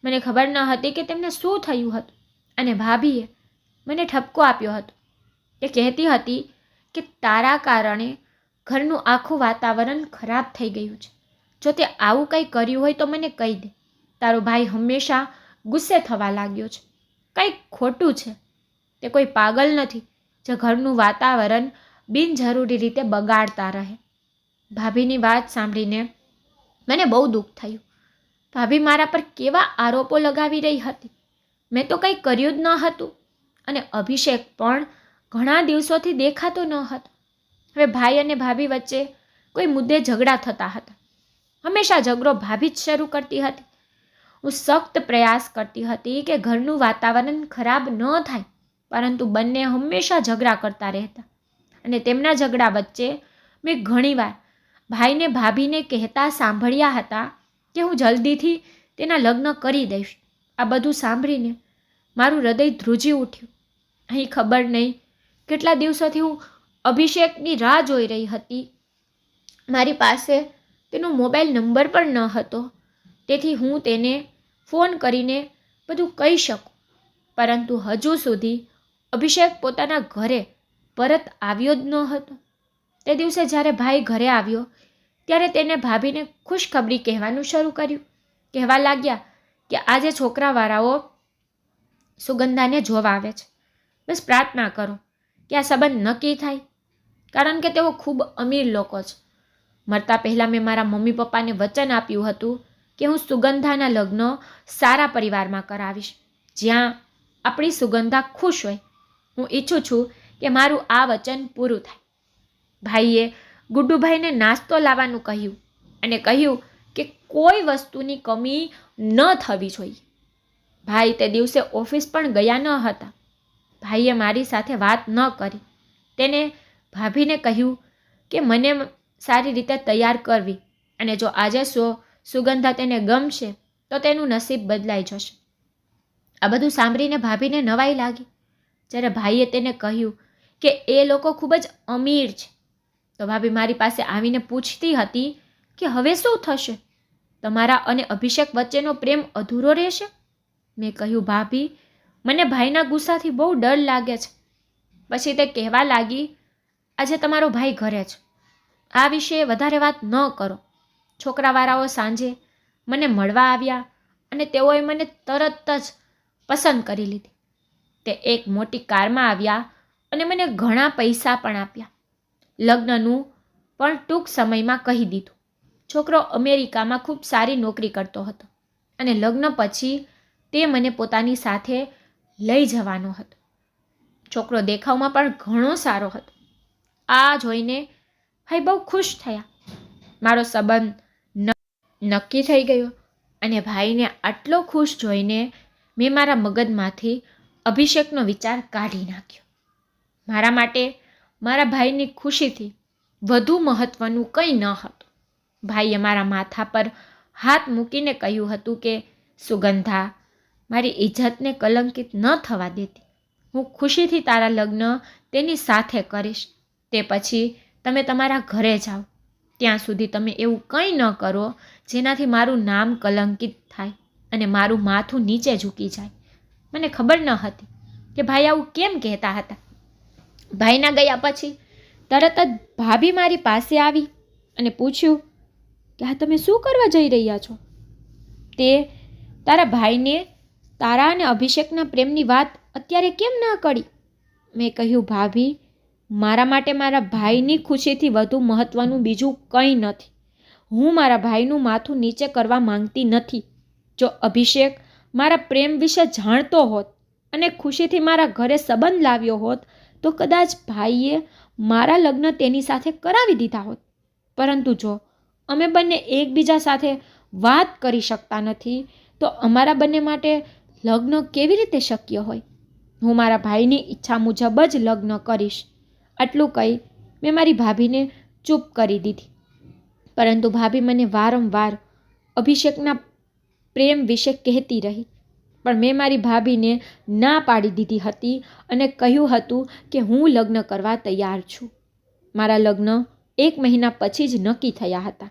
મને ખબર ન હતી કે તેમને શું થયું હતું. અને ભાભીએ મને ઠપકો આપ્યો હતો. તે કહેતી હતી કે તારા કારણે ઘરનું આખું વાતાવરણ ખરાબ થઈ ગયું છે. જો તે આવું કંઈ કર્યું હોય તો મને કહી દે. તારો ભાઈ હંમેશા ગુસ્સે થવા લાગ્યો છે. કંઈક ખોટું છે. તે કોઈ પાગલ નથી જે ઘરનું વાતાવરણ બિનજરૂરી રીતે બગાડતા રહે. ભાભીની વાત સાંભળીને મને બહુ દુઃખ થયું. ભાભી મારા પર કેવા આરોપો લગાવી રહી હતી. મેં તો કંઈ કર્યું જ ન હતું. અને અભિષેક પણ ઘણા દિવસોથી દેખાતો ન હતો. હવે ભાઈ અને ભાભી વચ્ચે કોઈ મુદ્દે ઝઘડા થતા હતા. હંમેશા ઝઘડો ભાભી જ શરૂ કરતી હતી. હું સખ્ત પ્રયાસ કરતી હતી કે ઘરનું વાતાવરણ ખરાબ ન થાય, પરંતુ બંને હંમેશા ઝઘડા કરતા રહેતા. અને તેમના ઝઘડા વચ્ચે મેં ઘણીવાર ભાઈને ભાભીને કહેતા સાંભળ્યા હતા કે હું જલ્દીથી તેના લગ્ન કરી દઈશ. આ બધું સાંભળીને મારું હૃદય ધ્રુજી ઉઠ્યું. અહીં ખબર નહીં કેટલા દિવસોથી હું અભિષેકની રાહ જોઈ રહી હતી. મારી પાસે તેનો મોબાઈલ નંબર પણ ન હતો, તેથી હું તેને ફોન કરીને બધું કહી શકું. પરંતુ હજુ સુધી અભિષેક પોતાના ઘરે પરત આવ્યો જ ન હતો. તે દિવસે જ્યારે ભાઈ ઘરે આવ્યો ત્યારે તેને ભાભીને ખુશખબરી કહેવાનું શરૂ કર્યું. કહેવા લાગ્યા કે આજે છોકરાવાળાઓ સુગંધાને જોવા આવે છે. બસ પ્રાર્થના કરો કે આ સંબંધ નક્કી થાય, કારણ કે તેઓ ખૂબ અમીર લોકો છે. મરતા પહેલાં મેં મારા મમ્મી પપ્પાને વચન આપ્યું હતું કે હું સુગંધાના લગ્ન સારા પરિવારમાં કરાવીશ, જ્યાં આપણી સુગંધા ખુશ હોય. હું ઈચ્છું છું કે મારું આ વચન પૂરું થાય. ભાઈએ ગુડ્ડુભાઈને નાસ્તો લાવવાનું કહ્યું અને કહ્યું કે કોઈ વસ્તુની કમી ન થવી જોઈએ. ભાઈ તે દિવસે ઓફિસ પણ ગયા ન હતા. ભાઈએ મારી સાથે વાત ન કરી. તેને ભાભીને કહ્યું કે મને સારી રીતે તૈયાર કરવી, અને જો આજે સુગંધા તેને ગમશે તો તેનું નસીબ બદલાઈ જશે. આ બધું સાંભળીને ભાભીને નવાઈ લાગી. જ્યારે ભાઈએ તેને કહ્યું કે એ લોકો ખૂબ જ અમીર છે, તો ભાભી મારી પાસે આવીને પૂછતી હતી કે હવે શું થશે? તમારા અને અભિષેક વચ્ચેનો પ્રેમ અધૂરો રહેશે? મેં કહ્યું, ભાભી, મને ભાઈના ગુસ્સાથી બહુ ડર લાગે છે. પછી તે કહેવા લાગી, આજે તમારો ભાઈ ઘરે છે, આ વિશે વધારે વાત ન કરો. છોકરાવાળાઓ સાંજે મને મળવા આવ્યા અને તેઓએ મને તરત જ પસંદ કરી લીધી. તે એક મોટી કારમાં આવ્યા અને મને ઘણા પૈસા પણ આપ્યા. લગ્નનું પણ ટૂંક સમયમાં કહી દીધું. છોકરો અમેરિકામાં ખૂબ સારી નોકરી કરતો હતો અને લગ્ન પછી તે મને પોતાની સાથે લઈ જવાનો હતો. છોકરો દેખાવમાં પણ ઘણો સારો હતો. આ જોઈને ભાઈ બહુ ખુશ થયા. મારો સંબંધ નક્કી થઈ ગયો અને ભાઈને આટલો ખુશ જોઈને મેં મારા મગજમાંથી અભિષેકનો વિચાર કાઢી નાખ્યો. મારા માટે મારા ભાઈની ખુશીથી વધુ મહત્વનું કંઈ ન હતું. ભાઈએ મારા માથા પર હાથ મૂકીને કહ્યું હતું કે સુગંધા, મારી ઇજ્જતને કલંકિત ન થવા દેતી. હું ખુશીથી તારા લગ્ન તેની સાથે કરીશ. તે પછી તમે તમારા ઘરે જાઓ. ત્યાં સુધી તમે એવું કંઈ ન કરો જેનાથી મારું નામ કલંકિત થાય અને મારું માથું નીચે ઝૂકી જાય. મને ખબર ન હતી કે ભાઈ આવું કેમ કહેતા હતા. ભાઈના ગયા પછી તરત જ ભાભી મારી પાસે આવી અને પૂછ્યું કે આ તમે શું કરવા જઈ રહ્યા છો? તે તારા ભાઈને તારા અને અભિષેકના પ્રેમની વાત અત્યારે કેમ ના કરી? મેં કહ્યું, ભાભી, મારા માટે મારા ભાઈની ખુશીથી વધુ મહત્વનું બીજું કંઈ નથી. હું મારા ભાઈનું માથું નીચે કરવા માંગતી નથી. જો અભિષેક મારા પ્રેમ વિશે જાણતો હોત અને ખુશીથી મારા ઘરે સંબંધ લાવ્યો હોત તો કદાચ ભાઈએ મારા લગ્ન તેની સાથે કરાવી દીધા હોત. પરંતુ જો અમે બંને એકબીજા સાથે વાત કરી શકતા નથી તો અમારા બંને માટે લગ્ન કેવી રીતે શક્ય હોય? હું મારા ભાઈની ઈચ્છા મુજબ જ લગ્ન કરીશ. આટલું કહી મેં મારી ભાભીને ચૂપ કરી દીધી. પરંતુ ભાભી મને વારંવાર અભિષેકના પ્રેમ વિશે કહેતી રહી. પણ મેં મારી ભાભીને ના પાડી દીધી હતી અને કહ્યું હતું કે હું લગ્ન કરવા તૈયાર છું. મારા લગ્ન 1 મહિના પછી જ નક્કી થયા હતા.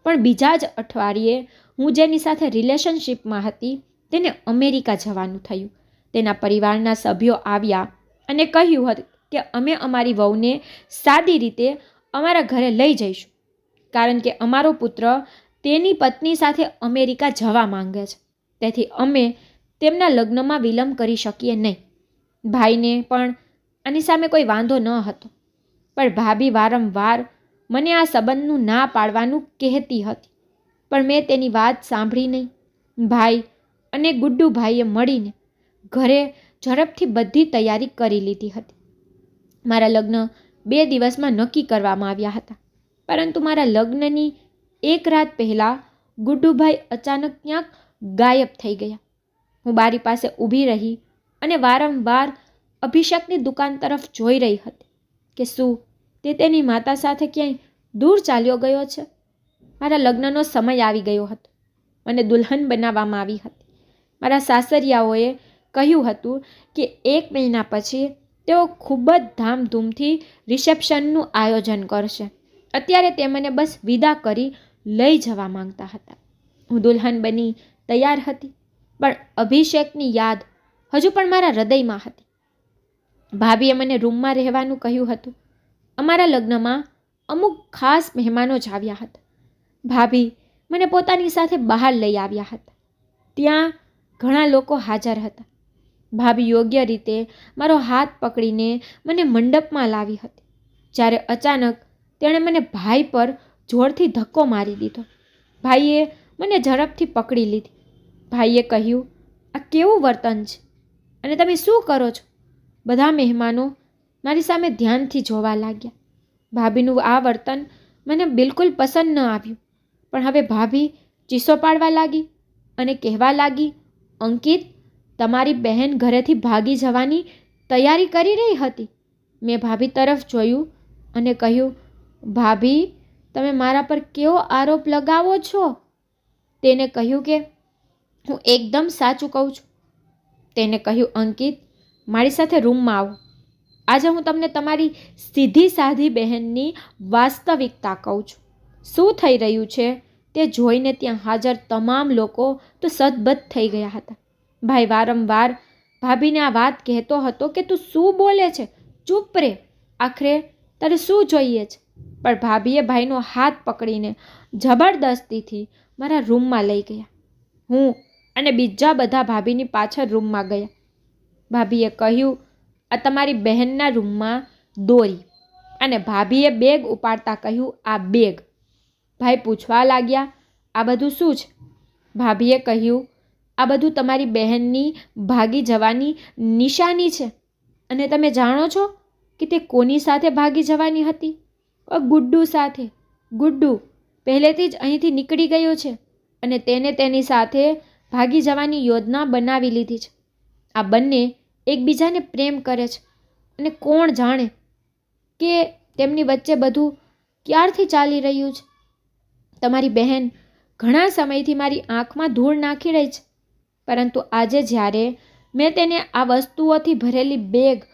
પણ બીજા જ અઠવાડિયે હું જેની સાથે રિલેશનશિપમાં હતી તેને અમેરિકા જવાનું થયું. તેના પરિવારના સભ્યો આવ્યા અને કહ્યું હતું કે અમે અમારી વહુને સાદી રીતે અમારા ઘરે લઈ જઈશું કારણ કે અમારો પુત્ર તેની પત્ની સાથે અમેરિકા જવા માંગે છે. તેથી અમે તેમના લગ્નમાં વિલંબ કરી શકીએ નહીં. ભાઈને પણ આની સામે કોઈ વાંધો ન હતો. પણ ભાભી વારંવાર મને આ સંબંધનું ના પાડવાનું કહેતી હતી. પણ મેં તેની વાત સાંભળી નહીં. ભાઈ અને ગુડ્ડુભાઈએ મળીને ઘરે ઝડપથી બધી તૈયારી કરી લીધી હતી. મારા લગ્ન 2 દિવસમાં નક્કી કરવામાં આવ્યા હતા. પરંતુ મારા લગ્નની 1 રાત પહેલાં ગુડ્ડુભાઈ અચાનક ક્યાંક ગાયબ થઈ ગયા. હું બારી પાસે ઊભી રહી અને વારંવાર અભિષેકની દુકાન તરફ જોઈ રહી હતી કે શું તે તેની માતા સાથે ક્યાંય દૂર ચાલ્યો ગયો છે. મારા લગ્નનો સમય આવી ગયો હતો. મને દુલ્હન બનાવવામાં આવી હતી. મારા સાસરિયાઓએ કહ્યું હતું કે 1 મહિના પછી તેઓ ખૂબ જ ધામધૂમથી રિસેપ્શનનું આયોજન કરશે. અત્યારે તે મને બસ વિદા કરી લઈ જવા માંગતા હતા. હું દુલ્હન બની તૈયાર હતી પણ અભિષેકની યાદ હજુ પણ મારા હૃદયમાં હતી. ભાભીએ મને રૂમમાં રહેવાનું કહ્યું હતું. અમારા લગ્નમાં અમુક ખાસ મહેમાનો જ આવ્યા હતા. ભાભી મને પોતાની સાથે બહાર લઈ આવ્યા હતા. ત્યાં ઘણા લોકો હાજર હતા. ભાભી યોગ્ય રીતે મારો હાથ પકડીને મને મંડપમાં લાવી હતી. જ્યારે અચાનક તેણે મને ભાઈ પર જોરથી ધક્કો મારી દીધો. ભાઈએ મને ઝડપથી પકડી લીધી. ભાઈએ કહ્યું, આ કેવું વર્તન છે અને તમે શું કરો છો? બધા મહેમાનો મારી સામે ધ્યાનથી જોવા લાગ્યા. ભાભીનું આ વર્તન મને બિલકુલ પસંદ ન આવ્યું. પણ હવે ભાભી ચીસો પાડવા લાગી અને કહેવા લાગી, અંકિત, તમારી બહેન ઘરેથી ભાગી જવાની તૈયારી કરી રહી હતી. મેં ભાભી તરફ જોયું અને કહ્યું, ભાભી, તમે મારા પર કેવો આરોપ લગાવો છો? તેને કહ્યું કે હું એકદમ સાચું કહું છું. તેને કહ્યું, અંકિત, મારી સાથે રૂમમાં આવો. આજે હું તમને તમારી સીધી સાધી બહેનની વાસ્તવિકતા કહું છું. શું થઈ રહ્યું છે તે જોઈને ત્યાં હાજર તમામ લોકો તો સતબત થઈ ગયા હતા. ભાઈ વારંવાર ભાભીને આ વાત કહેતો હતો કે તું શું બોલે છે? ચૂપ રહે. આખરે તારે શું જોઈએ છે? પણ ભાભીએ ભાઈનો હાથ પકડીને જબરદસ્તીથી મારા રૂમમાં લઈ ગયા. હું અને બીજા બધા ભાભીની પાછળ રૂમમાં ગયા. ભાભીએ કહ્યું, આ તમારી બહેનના રૂમમાં દોરી. અને ભાભીએ બેગ ઉપાડતા કહ્યું, આ બેગ. ભાઈ પૂછવા લાગ્યા, આ બધું શું છે? ભાભીએ કહ્યું, આ બધું તમારી બહેનની ભાગી જવાની નિશાની છે. અને તમે જાણો છો કે તે કોની સાથે ભાગી જવાની હતી? ગુડ્ડુ સાથે. ગુડ્ડુ પહેલેથી જ અહીંથી નીકળી ગયો છે અને તેને તેની સાથે ભાગી જવાની યોજના બનાવી લીધી છે. આ બંને એકબીજાને પ્રેમ કરે છે અને કોણ જાણે કે તેમની વચ્ચે બધું ક્યારથી ચાલી રહ્યું છે. તમારી બહેન ઘણા સમયથી મારી આંખમાં ધૂળ નાખી રહી છે, પરંતુ આજે જ્યારે મેં તેને આ વસ્તુઓથી ભરેલી બેગ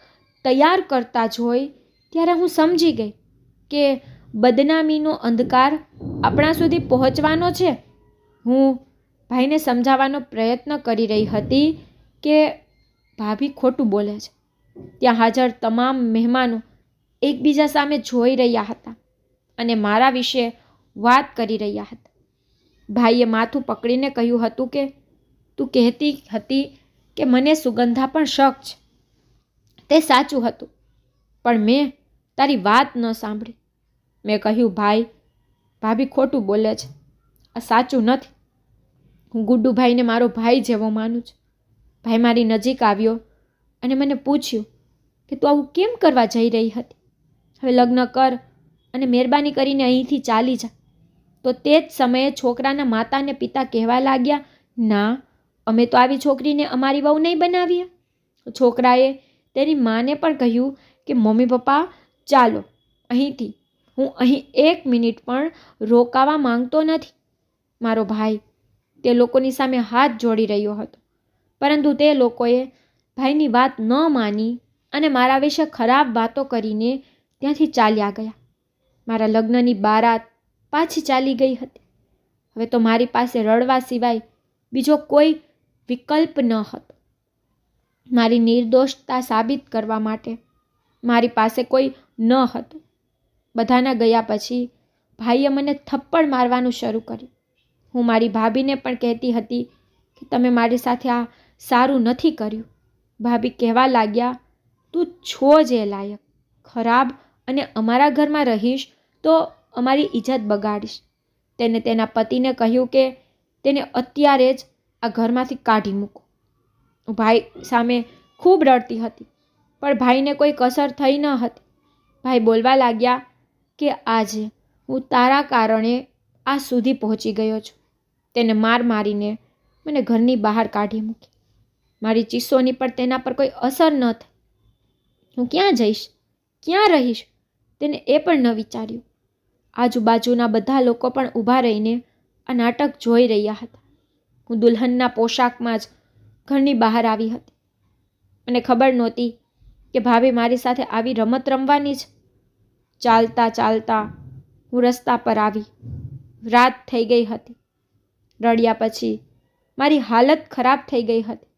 તૈયાર કરતા જોઈ ત્યારે હું સમજી ગઈ કે બદનામીનો અંધકાર આપણા સુધી પહોંચવાનો છે. હું ભાઈને સમજાવવાનો પ્રયત્ન કરી રહી હતી કે ભાભી ખોટું બોલે છે. ત્યાં હાજર તમામ મહેમાનો એકબીજા સામે જોઈ રહ્યા હતા અને મારા વિશે વાત કરી રહ્યા હતા. ભાઈએ માથું પકડીને કહ્યું હતું કે તું કહેતી હતી કે મને સુગંધા પણ શક છે. તે સાચું હતું, પણ મેં તારી વાત ન સાંભળી. મેં કહ્યું, ભાભી ખોટું બોલે છે, આ સાચું નથી. હું ગુડ્ડુભાઈને મારો ભાઈ જેવો માનું છું. ભાઈ મારી નજીક આવ્યો અને મને પૂછ્યું કે તું આવું કેમ કરવા જઈ રહી હતી? હવે લગ્ન કર અને મહેરબાની કરીને અહીંથી ચાલી જા. તો તે જ સમયે છોકરાના માતા અને પિતા કહેવા લાગ્યા, ના, અમે તો આવી છોકરીને અમારી વહુ નહીં બનાવીએ. છોકરાએ તેની માને પણ કહ્યું કે મમ્મી પપ્પા ચાલો અહીંથી, હું અહીં 1 મિનિટ પણ રોકાવા માંગતો નથી. મારો ભાઈ તે લોકોની સામે હાથ જોડી રહ્યો હતો, પરંતુ તે લોકોએ ભાઈની વાત ન માની અને મારા વિશે ખરાબ વાતો કરીને ત્યાંથી ચાલ્યા ગયા. મારા લગ્નની બારાત પાછી ચાલી ગઈ હતી. હવે તો મારી પાસે રડવા સિવાય બીજો કોઈ વિકલ્પ ન હતો. મારી નિર્દોષતા સાબિત કરવા માટે મારી પાસે કોઈ ન હતું. બધાના ગયા પછી ભાઈએ મને થપ્પડ મારવાનું શરૂ કર્યું. હું મારી ભાભીને પણ કહેતી હતી કે તમે મારી સાથે આ સારું નથી કર્યું. ભાભી કહેવા લાગ્યા, તું છો જે લાયક, ખરાબ, અને અમારા ઘરમાં રહીશ તો અમારી ઇજ્જત બગાડીશ. તેને તેના પતિને કહ્યું કે તેને અત્યારે જ આ ઘરમાંથી કાઢી મૂકો. ભાઈ સામે ખૂબ રડતી હતી, પણ ભાઈને કોઈ કસર થઈ ન હતી. ભાઈ બોલવા લાગ્યા કે આજે હું તારા કારણે આ સુધી પહોંચી ગયો છું. તેને માર મારીને મને ઘરની બહાર કાઢી મૂકી. મારી ચીસોની પણ તેના પર કોઈ અસર ન થઈ. હું ક્યાં જઈશ, ક્યાં રહીશ, તેને એ પણ ન વિચાર્યું. આજુબાજુના બધા લોકો પણ ઊભા રહીને આ નાટક જોઈ રહ્યા હતા. હું દુલ્હનના પોશાકમાં જ ઘરની બહાર આવી હતી. મને ખબર નહોતી કે ભાભી મારી સાથે આવી રમત રમવાની છે. ચાલતા ચાલતા હું રસ્તા પર આવી. રાત થઈ ગઈ હતી. રડ્યા પછી મારી હાલત ખરાબ થઈ ગઈ હતી.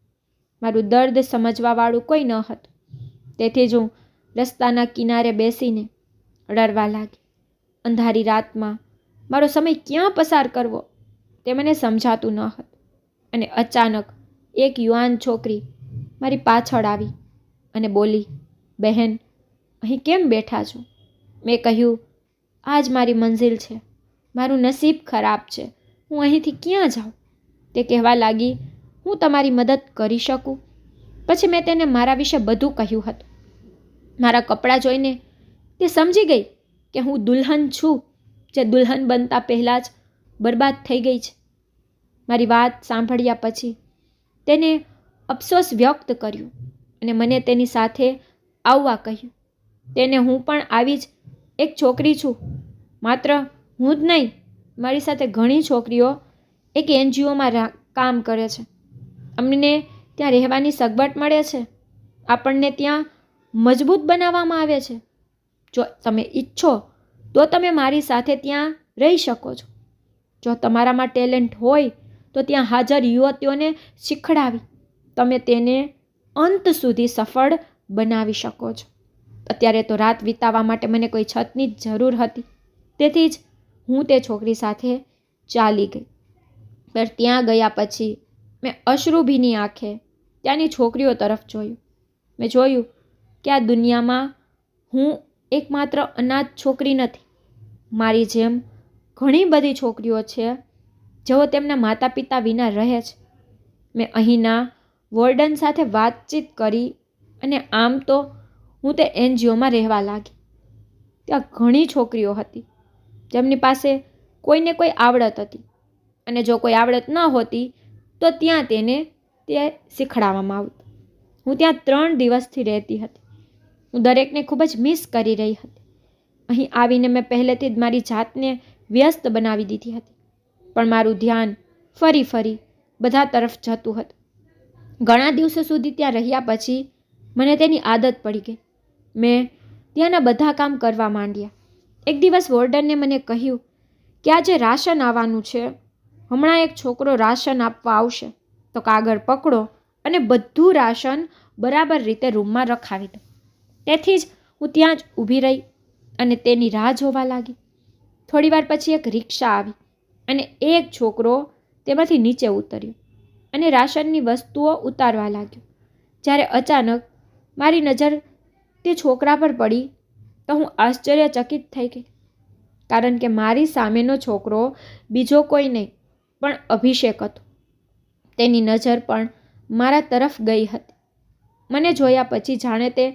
મારું દર્દ સમજવાવાળું કોઈ ન હતું. તેથી જ હું રસ્તાના કિનારે બેસીને રડવા લાગી. અંધારી રાતમાં મારો સમય ક્યાં પસાર કરવો તે મને સમજાતું ન હતું. અને અચાનક એક યુવાન છોકરી મારી પાછળ આવી અને બોલી, બહેન, અહીં કેમ બેઠા છો? મેં કહ્યું, આ જ મારી મંઝિલ છે. મારું નસીબ ખરાબ છે. હું અહીંથી ક્યાં જાઉં? તે કહેવા લાગી, હું તમારી મદદ કરી શકું? પછી મેં તેને મારા વિશે બધું કહ્યું હતું. મારા કપડાં જોઈને તે સમજી ગઈ કે હું દુલ્હન છું, જે દુલ્હન બનતા પહેલાં જ બરબાદ થઈ ગઈ છે. મારી વાત સાંભળ્યા પછી તેને અફસોસ વ્યક્ત કર્યો અને મને તેની સાથે આવવા કહ્યું. તેને હું પણ આવી જ એક છોકરી છું. માત્ર હું જ નહીં, મારી સાથે ઘણી છોકરીઓ એક NGOમાં કામ કરે છે. અમને ત્યાં રહેવાની સગવડ મળે છે. આપણને ત્યાં મજબૂત બનાવવામાં આવે છે. જો તમે ઈચ્છો તો તમે મારી સાથે ત્યાં રહી શકો છો. જો તમારામાં ટેલેન્ટ હોય તો ત્યાં હાજર યુવતીઓને શીખડાવી તમે તેને અંત સુધી સફળ બનાવી શકો છો. અત્યારે તો રાત વિતાવવા માટે મને કોઈ છતની જ જરૂર હતી. તેથી જ હું તે છોકરી સાથે ચાલી ગઈ. પણ ત્યાં ગયા પછી મેં અશ્રુભીની આંખે ત્યાંની છોકરીઓ તરફ જોયું. મેં જોયું કે આ દુનિયામાં હું એકમાત્ર અનાથ છોકરી નથી. મારી જેમ ઘણી બધી છોકરીઓ છે જેઓ તેમના માતા પિતા વિના રહે છે. મેં અહીંના વોર્ડન સાથે વાતચીત કરી અને આમ તો હું તે એનજીઓમાં રહેવા લાગી. ત્યાં ઘણી છોકરીઓ હતી જેમની પાસે કોઈને કોઈ આવડત હતી, અને જો કોઈ આવડત ન હોતી તો ત્યાં તેને તે શીખડાવવામાં આવતું. હું ત્યાં 3 દિવસથી રહેતી હતી. હું દરેકને ખૂબ જ મિસ કરી રહી હતી. અહીં આવીને મેં પહેલેથી જ મારી જાતને વ્યસ્ત બનાવી દીધી હતી, પણ મારું ધ્યાન ફરી બધા તરફ જતું હતું. ઘણા દિવસો સુધી ત્યાં રહ્યા પછી મને તેની આદત પડી ગઈ. મેં ત્યાંના બધા કામ કરવા માંડ્યા. એક દિવસ વોર્ડનને મને કહ્યું કે આજે રાશન આવવાનું છે, હમણાં એક છોકરો રાશન આપવા આવશે, તો કાગળ પકડો અને બધું રાશન બરાબર રીતે રૂમમાં રખાવી દો. તેથી જ હું ત્યાં જ ઊભી રહી અને તેની રાહ જોવા લાગી. થોડીવાર પછી એક રિક્ષા આવી અને એક છોકરો તેમાંથી નીચે ઉતર્યો અને રાશનની વસ્તુઓ ઉતારવા લાગ્યો. જ્યારે અચાનક મારી નજર તે છોકરા પર પડી તો હું આશ્ચર્યચકિત થઈ ગઈ, કારણ કે મારી સામેનો છોકરો બીજો કોઈ નહીં પણ અભિષેક હતો. તેની નજર પણ મારા તરફ ગઈ હતી. મને જોયા પછી જાણે તે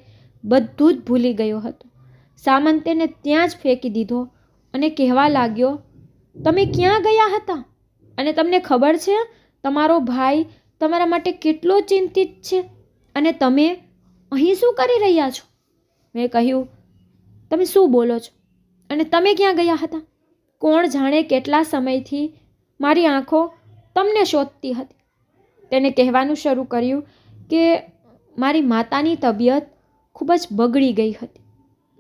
બધું જ ભૂલી ગયો હતો. સામાન તેને ત્યાં જ ફેંકી દીધો અને કહેવા લાગ્યો, તમે ક્યાં ગયા હતા? અને તમને ખબર છે તમારો ભાઈ તમારા માટે કેટલો ચિંતિત છે, અને તમે અહીં શું કરી રહ્યા છો? મેં કહ્યું, તમે શું બોલો છો? અને તમે ક્યાં ગયા હતા? કોણ જાણે કેટલા સમયથી મારી આંખો તમને શોધતી હતી. તેને કહેવાનું શરૂ કર્યું કે મારી માતાની તબિયત ખૂબ જ બગડી ગઈ હતી.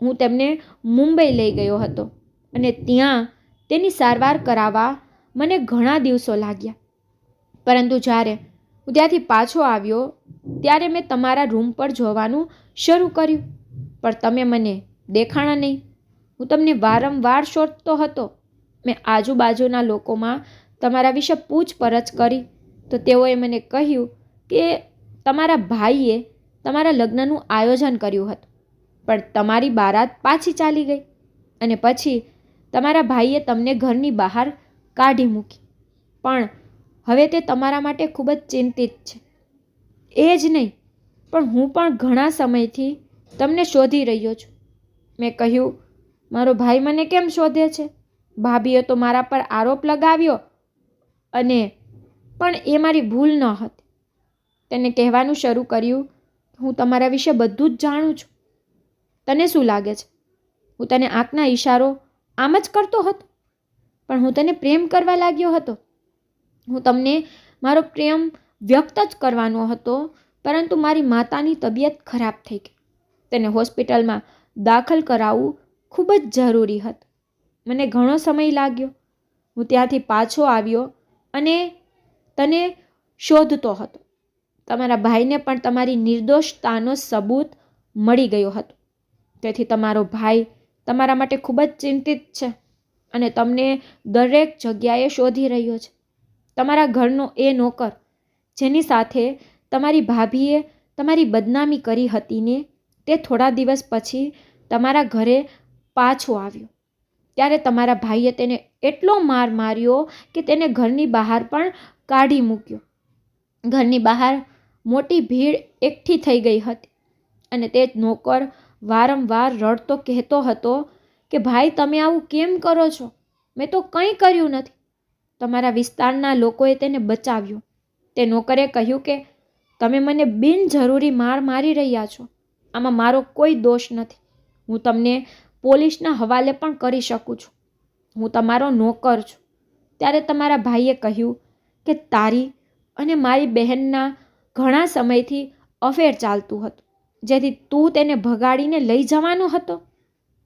હું તેમને મુંબઈ લઈ ગયો હતો અને ત્યાં તેની સારવાર કરાવવા મને ઘણા દિવસો લાગ્યા. પરંતુ જ્યારે હું ત્યાંથી પાછો આવ્યો ત્યારે મેં તમારા રૂમ પર જોવાનું શરૂ કર્યું, પણ તમે મને દેખાણા નહીં. હું તમને વારંવાર શોધતો હતો. મેં આજુબાજુના લોકોમાં તમારા વિશે પૂછપરછ કરી તો તેઓએ મને કહ્યું કે તમારા ભાઈએ તમારા લગ્નનું આયોજન કર્યું હતું, પણ તમારી બારાત પાછી ચાલી ગઈ અને પછી તમારા ભાઈએ તમને ઘરની બહાર કાઢી મૂકી. પણ હવે તે તમારા માટે ખૂબ જ ચિંતિત છે. એ જ નહીં, પણ હું પણ ઘણા સમયથી તમને શોધી રહ્યો છું. મેં કહ્યું, મારો ભાઈ મને કેમ શોધે છે? ભાભીએ તો મારા પર આરોપ લગાવ્યો, અને પણ એ મારી ભૂલ ન હતી. તેને કહેવાનું શરૂ કર્યું, હું તમારા વિશે બધું જ જાણું છું. તને શું લાગે છે? હું તને આંખના ઈશારો આમ જ કરતો હતો, પણ હું તને પ્રેમ કરવા લાગ્યો હતો. હું તમને મારો પ્રેમ વ્યક્ત જ કરવાનો હતો, પરંતુ મારી માતાની તબિયત ખરાબ થઈ ગઈ. તેને હોસ્પિટલમાં દાખલ કરાવવું ખૂબ જ જરૂરી હતું. મને ઘણો સમય લાગ્યો. હું ત્યાંથી પાછો આવ્યો અને તને શોધતો હતો. તમારા ભાઈને પણ તમારી નિર્દોષતાનો સબૂત મળી ગયો હતો. તેથી તમારો ભાઈ તમારા માટે ખૂબ જ ચિંતિત છે અને તમને દરેક જગ્યાએ શોધી રહ્યો છે. તમારા ઘરનો એ નોકર જેની સાથે તમારી ભાભીએ તમારી બદનામી કરી હતી ને, તે થોડા દિવસ પછી તમારા ઘરે પાછો આવ્યો. ત્યારે તમારા ભાઈએ તેને એટલો માર માર્યો કે તેને ઘરની બહાર પણ કાઢી મૂક્યો. ઘરની બહાર મોટી ભીડ એકઠી થઈ ગઈ હતી અને તે નોકર વારંવાર રડતો કહેતો હતો કે ભાઈ, તમે આવું કેમ કરો છો? મેં તો કંઈ કર્યું નથી. તમારા વિસ્તારના લોકોએ તેને બચાવ્યો. તે નોકરે કહ્યું કે તમે મને બિનજરૂરી માર મારી રહ્યા છો. આમાં મારો કોઈ દોષ નથી. હું તમને પોલીસના હવાલે પણ કરી શકું છું. હું તમારો નોકર છું. ત્યારે તમારા ભાઈએ કહ્યું કે તારી અને મારી બહેનના ઘણા સમયથી અફેર ચાલતું હતું, જેથી તું તેને ભગાડીને લઈ જવાનો હતો.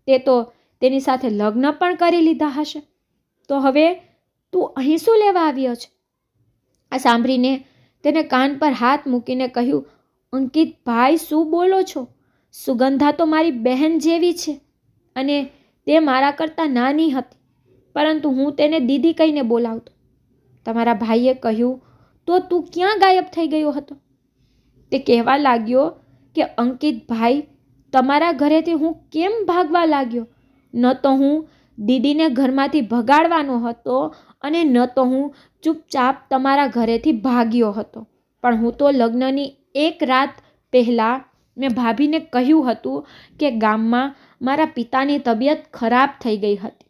તે તો તેની સાથે લગ્ન પણ કરી લીધા હશે. તો હવે તું અહીં શું લેવા આવ્યો છે? આ સાંભળીને તેને કાન પર હાથ મૂકીને કહ્યું, અંકિત ભાઈ, શું બોલો છો? સુગંધા તો મારી બહેન જેવી છે અને તે મારા કરતાં નાની હતી, પરંતુ હું તેને દીદી કહીને બોલાવતો. તમારા ભાઈએ કહ્યું, તો તું ક્યાં ગાયબ થઈ ગયો હતો? તે કહેવા લાગ્યો કે અંકિત ભાઈ, તમારા ઘરેથી હું કેમ ભાગવા લાગ્યો? ન તો હું દીદીને ઘરમાંથી ભગાડવાનો હતો અને ન તો હું ચૂપચાપ તમારા ઘરેથી ભાગ્યો હતો. પણ હું તો લગ્નની એક રાત પહેલાં મેં ભાભીને કહ્યું હતું કે ગામમાં મારા પિતાની તબિયત ખરાબ થઈ ગઈ હતી.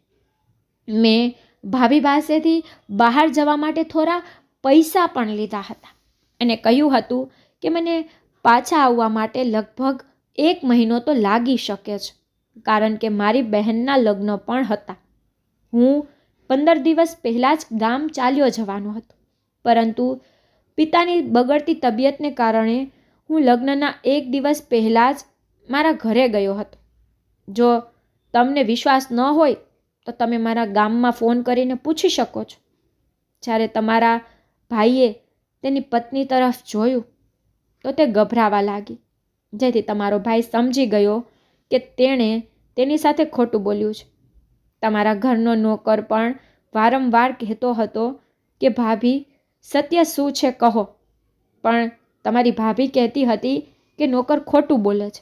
મેં ભાભી પાસેથી બહાર જવા માટે થોડા પૈસા પણ લીધા હતા અને કહ્યું હતું કે મને પાછા આવવા માટે લગભગ 1 મહિનો તો લાગી શકે છે, કારણ કે મારી બહેનના લગ્ન પણ હતા. હું 15 દિવસ પહેલાં જ ગામ ચાલ્યો જવાનો હતો, પરંતુ પિતાની બગડતી તબિયતને કારણે હું લગ્નના 1 દિવસ પહેલાં જ મારા ઘરે ગયો હતો. જો તમને વિશ્વાસ ન હોય તો તમે મારા ગામમાં ફોન કરીને પૂછી શકો છો. જ્યારે તમારા ભાઈએ તેની પત્ની તરફ જોયું તો તે ગભરાવા લાગી, જેથી તમારો ભાઈ સમજી ગયો કે તેણે તેની સાથે ખોટું બોલ્યું છે. તમારા ઘરનો નોકર પણ વારંવાર કહેતો હતો કે ભાભી સત્ય શું છે કહો, પણ તમારી ભાભી કહેતી હતી કે નોકર ખોટું બોલે છે.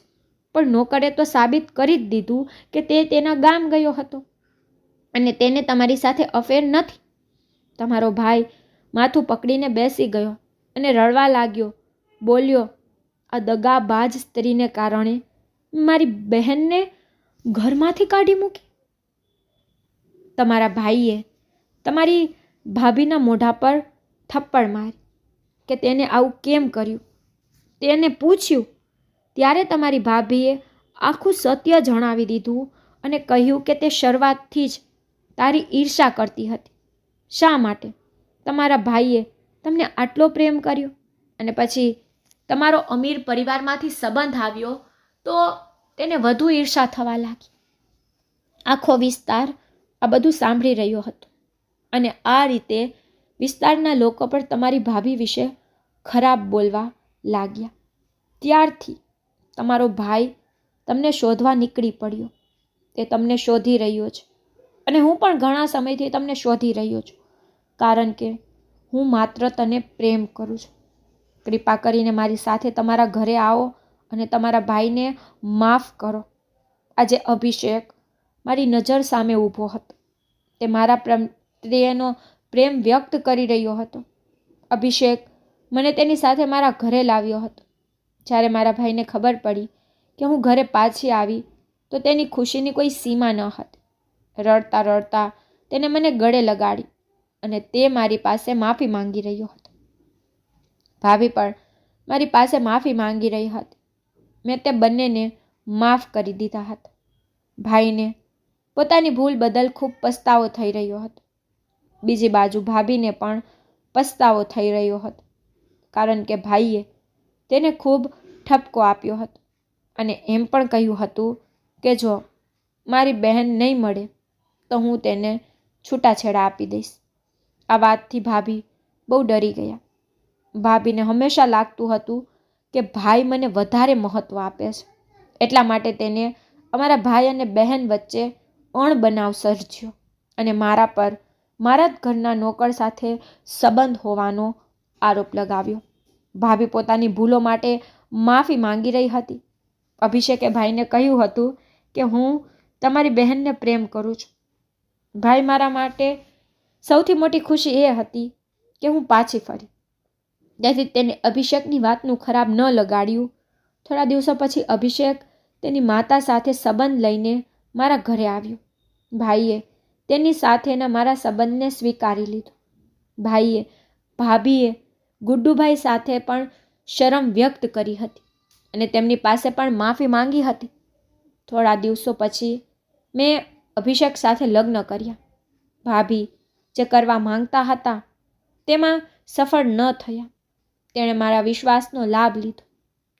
પણ નોકરે તો સાબિત કરી જ દીધું કે તે તેના ગામ ગયો હતો અને તેને તમારી સાથે અફેર નથી. તમારો ભાઈ માથું પકડીને બેસી ગયો અને રડવા લાગ્યો. બોલ્યો, આ દગાબાજ સ્ત્રીને કારણે મારી બહેનને ઘરમાંથી કાઢી મૂકી. તમારા ભાઈએ તમારી ભાભીના મોઢા પર થપ્પડ મારી કે તેને આવું કેમ કર્યું. તેને પૂછ્યું ત્યારે તમારી ભાભીએ આખું સત્ય જણાવી દીધું અને કહ્યું કે તે શરૂઆતથી જ તારી ઈર્ષા કરતી હતી. શા માટે? તમારા ભાઈએ તમને આટલો પ્રેમ કર્યો અને પછી તમારો અમીર પરિવારમાંથી સંબંધ આવ્યો તો તેને વધુ ઈર્ષા થવા લાગી. આખો વિસ્તાર આ બધું સાંભળી રહ્યો હતો અને આ રીતે વિસ્તારના લોકો પણ તમારી ભાભી વિશે ખરાબ બોલવા લાગ્યા. ત્યારથી તમારો ભાઈ તમને શોધવા નીકળી પડ્યો. તે તમને શોધી રહ્યો છે અને હું પણ ઘણા સમયથી તમને શોધી રહ્યો છું, કારણ કે હું માત્ર તને પ્રેમ કરું છું. કૃપા કરીને મારી સાથે તમારા ઘરે આવો અને તમારા ભાઈને માફ કરો. આજે અભિષેક મારી નજર સામે ઊભો હતો. તે મારા પ્રત્યેનો પ્રેમ વ્યક્ત કરી રહ્યો હતો. અભિષેક મને તેની સાથે મારા ઘરે લાવ્યો હતો. જ્યારે મારા ભાઈને ખબર પડી કે હું ઘરે પાછી આવી તો તેની ખુશીની કોઈ સીમા ન હતી. રડતા રડતા તેને મને ગળે લગાડી અને તે મારી પાસે માફી માંગી રહ્યો હતો. ભાભી પણ મારી પાસે માફી માંગી રહી હતી. મેં તે બંનેને માફ કરી દીધા હતા. ભાઈને પોતાની ભૂલ બદલ ખૂબ પસ્તાવો થઈ રહ્યો હતો. બીજી બાજુ ભાભીને પણ પસ્તાવો થઈ રહ્યો હતો, કારણ કે ભાઈએ તેને ખૂબ ઠપકો આપ્યો હતો અને એમ પણ કહ્યું હતું કે જો મારી બહેન નહીં મળે તો હું તેને છૂટાછેડા આપી દઈશ. આ વાતથી ભાભી બહુ ડરી ગયા. ભાભીને હંમેશા લાગતું હતું કે ભાઈ મને વધારે મહત્ત્વ આપે છે, એટલા માટે તેને અમારા ભાઈ અને બહેન વચ્ચે અણબનાવ સર્જ્યો અને મારા પર મારા જ ઘરના નોકર સાથે સંબંધ હોવાનો આરોપ લગાવ્યો. ભાભી પોતાની ભૂલો માટે માફી માંગી રહી હતી. અભિષેકે ભાઈને કહ્યું હતું કે હું તમારી બહેનને પ્રેમ કરું છું. ભાઈ મારા માટે સૌથી મોટી ખુશી એ હતી કે હું પાછી ફરી. તેથી તેને અભિષેકની વાતનું ખરાબ ન લગાડ્યું. થોડા દિવસો પછી અભિષેક તેની માતા સાથે સંબંધ લઈને મારા ઘરે આવ્યો. ભાઈએ તેની સાથેના મારા સંબંધને સ્વીકારી લીધો. ભાભીએ ગુડ્ડુભાઈ સાથે પણ શરમ વ્યક્ત કરી હતી અને તેમની પાસે પણ માફી માંગી હતી. થોડા દિવસો પછી મેં અભિષેક સાથે લગ્ન કર્યા. ભાભી જે કરવા માંગતા હતા તેમાં સફળ ન થયા. તેણે મારા વિશ્વાસનો લાભ લીધો.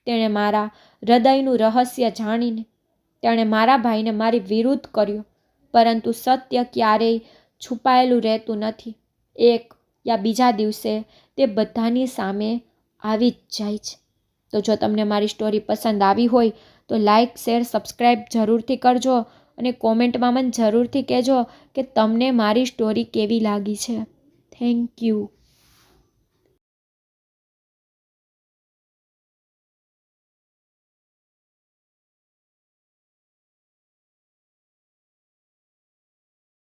તેણે મારા હૃદયનું રહસ્ય જાણીને તેણે મારા ભાઈને મારી વિરુદ્ધ કર્યો. પરંતુ સત્ય ક્યારેય છુપાયેલું રહેતું નથી. એક યા બીજા દિવસે તે બધાની સામે આવી જ જાય છે. તો જો તમને મારી સ્ટોરી પસંદ આવી હોય તો લાઈક, શેર, સબસ્ક્રાઈબ જરૂરથી કરજો અને કોમેન્ટમાં મને જરૂરથી કહેજો કે તમને મારી સ્ટોરી કેવી લાગી છે. Thank you.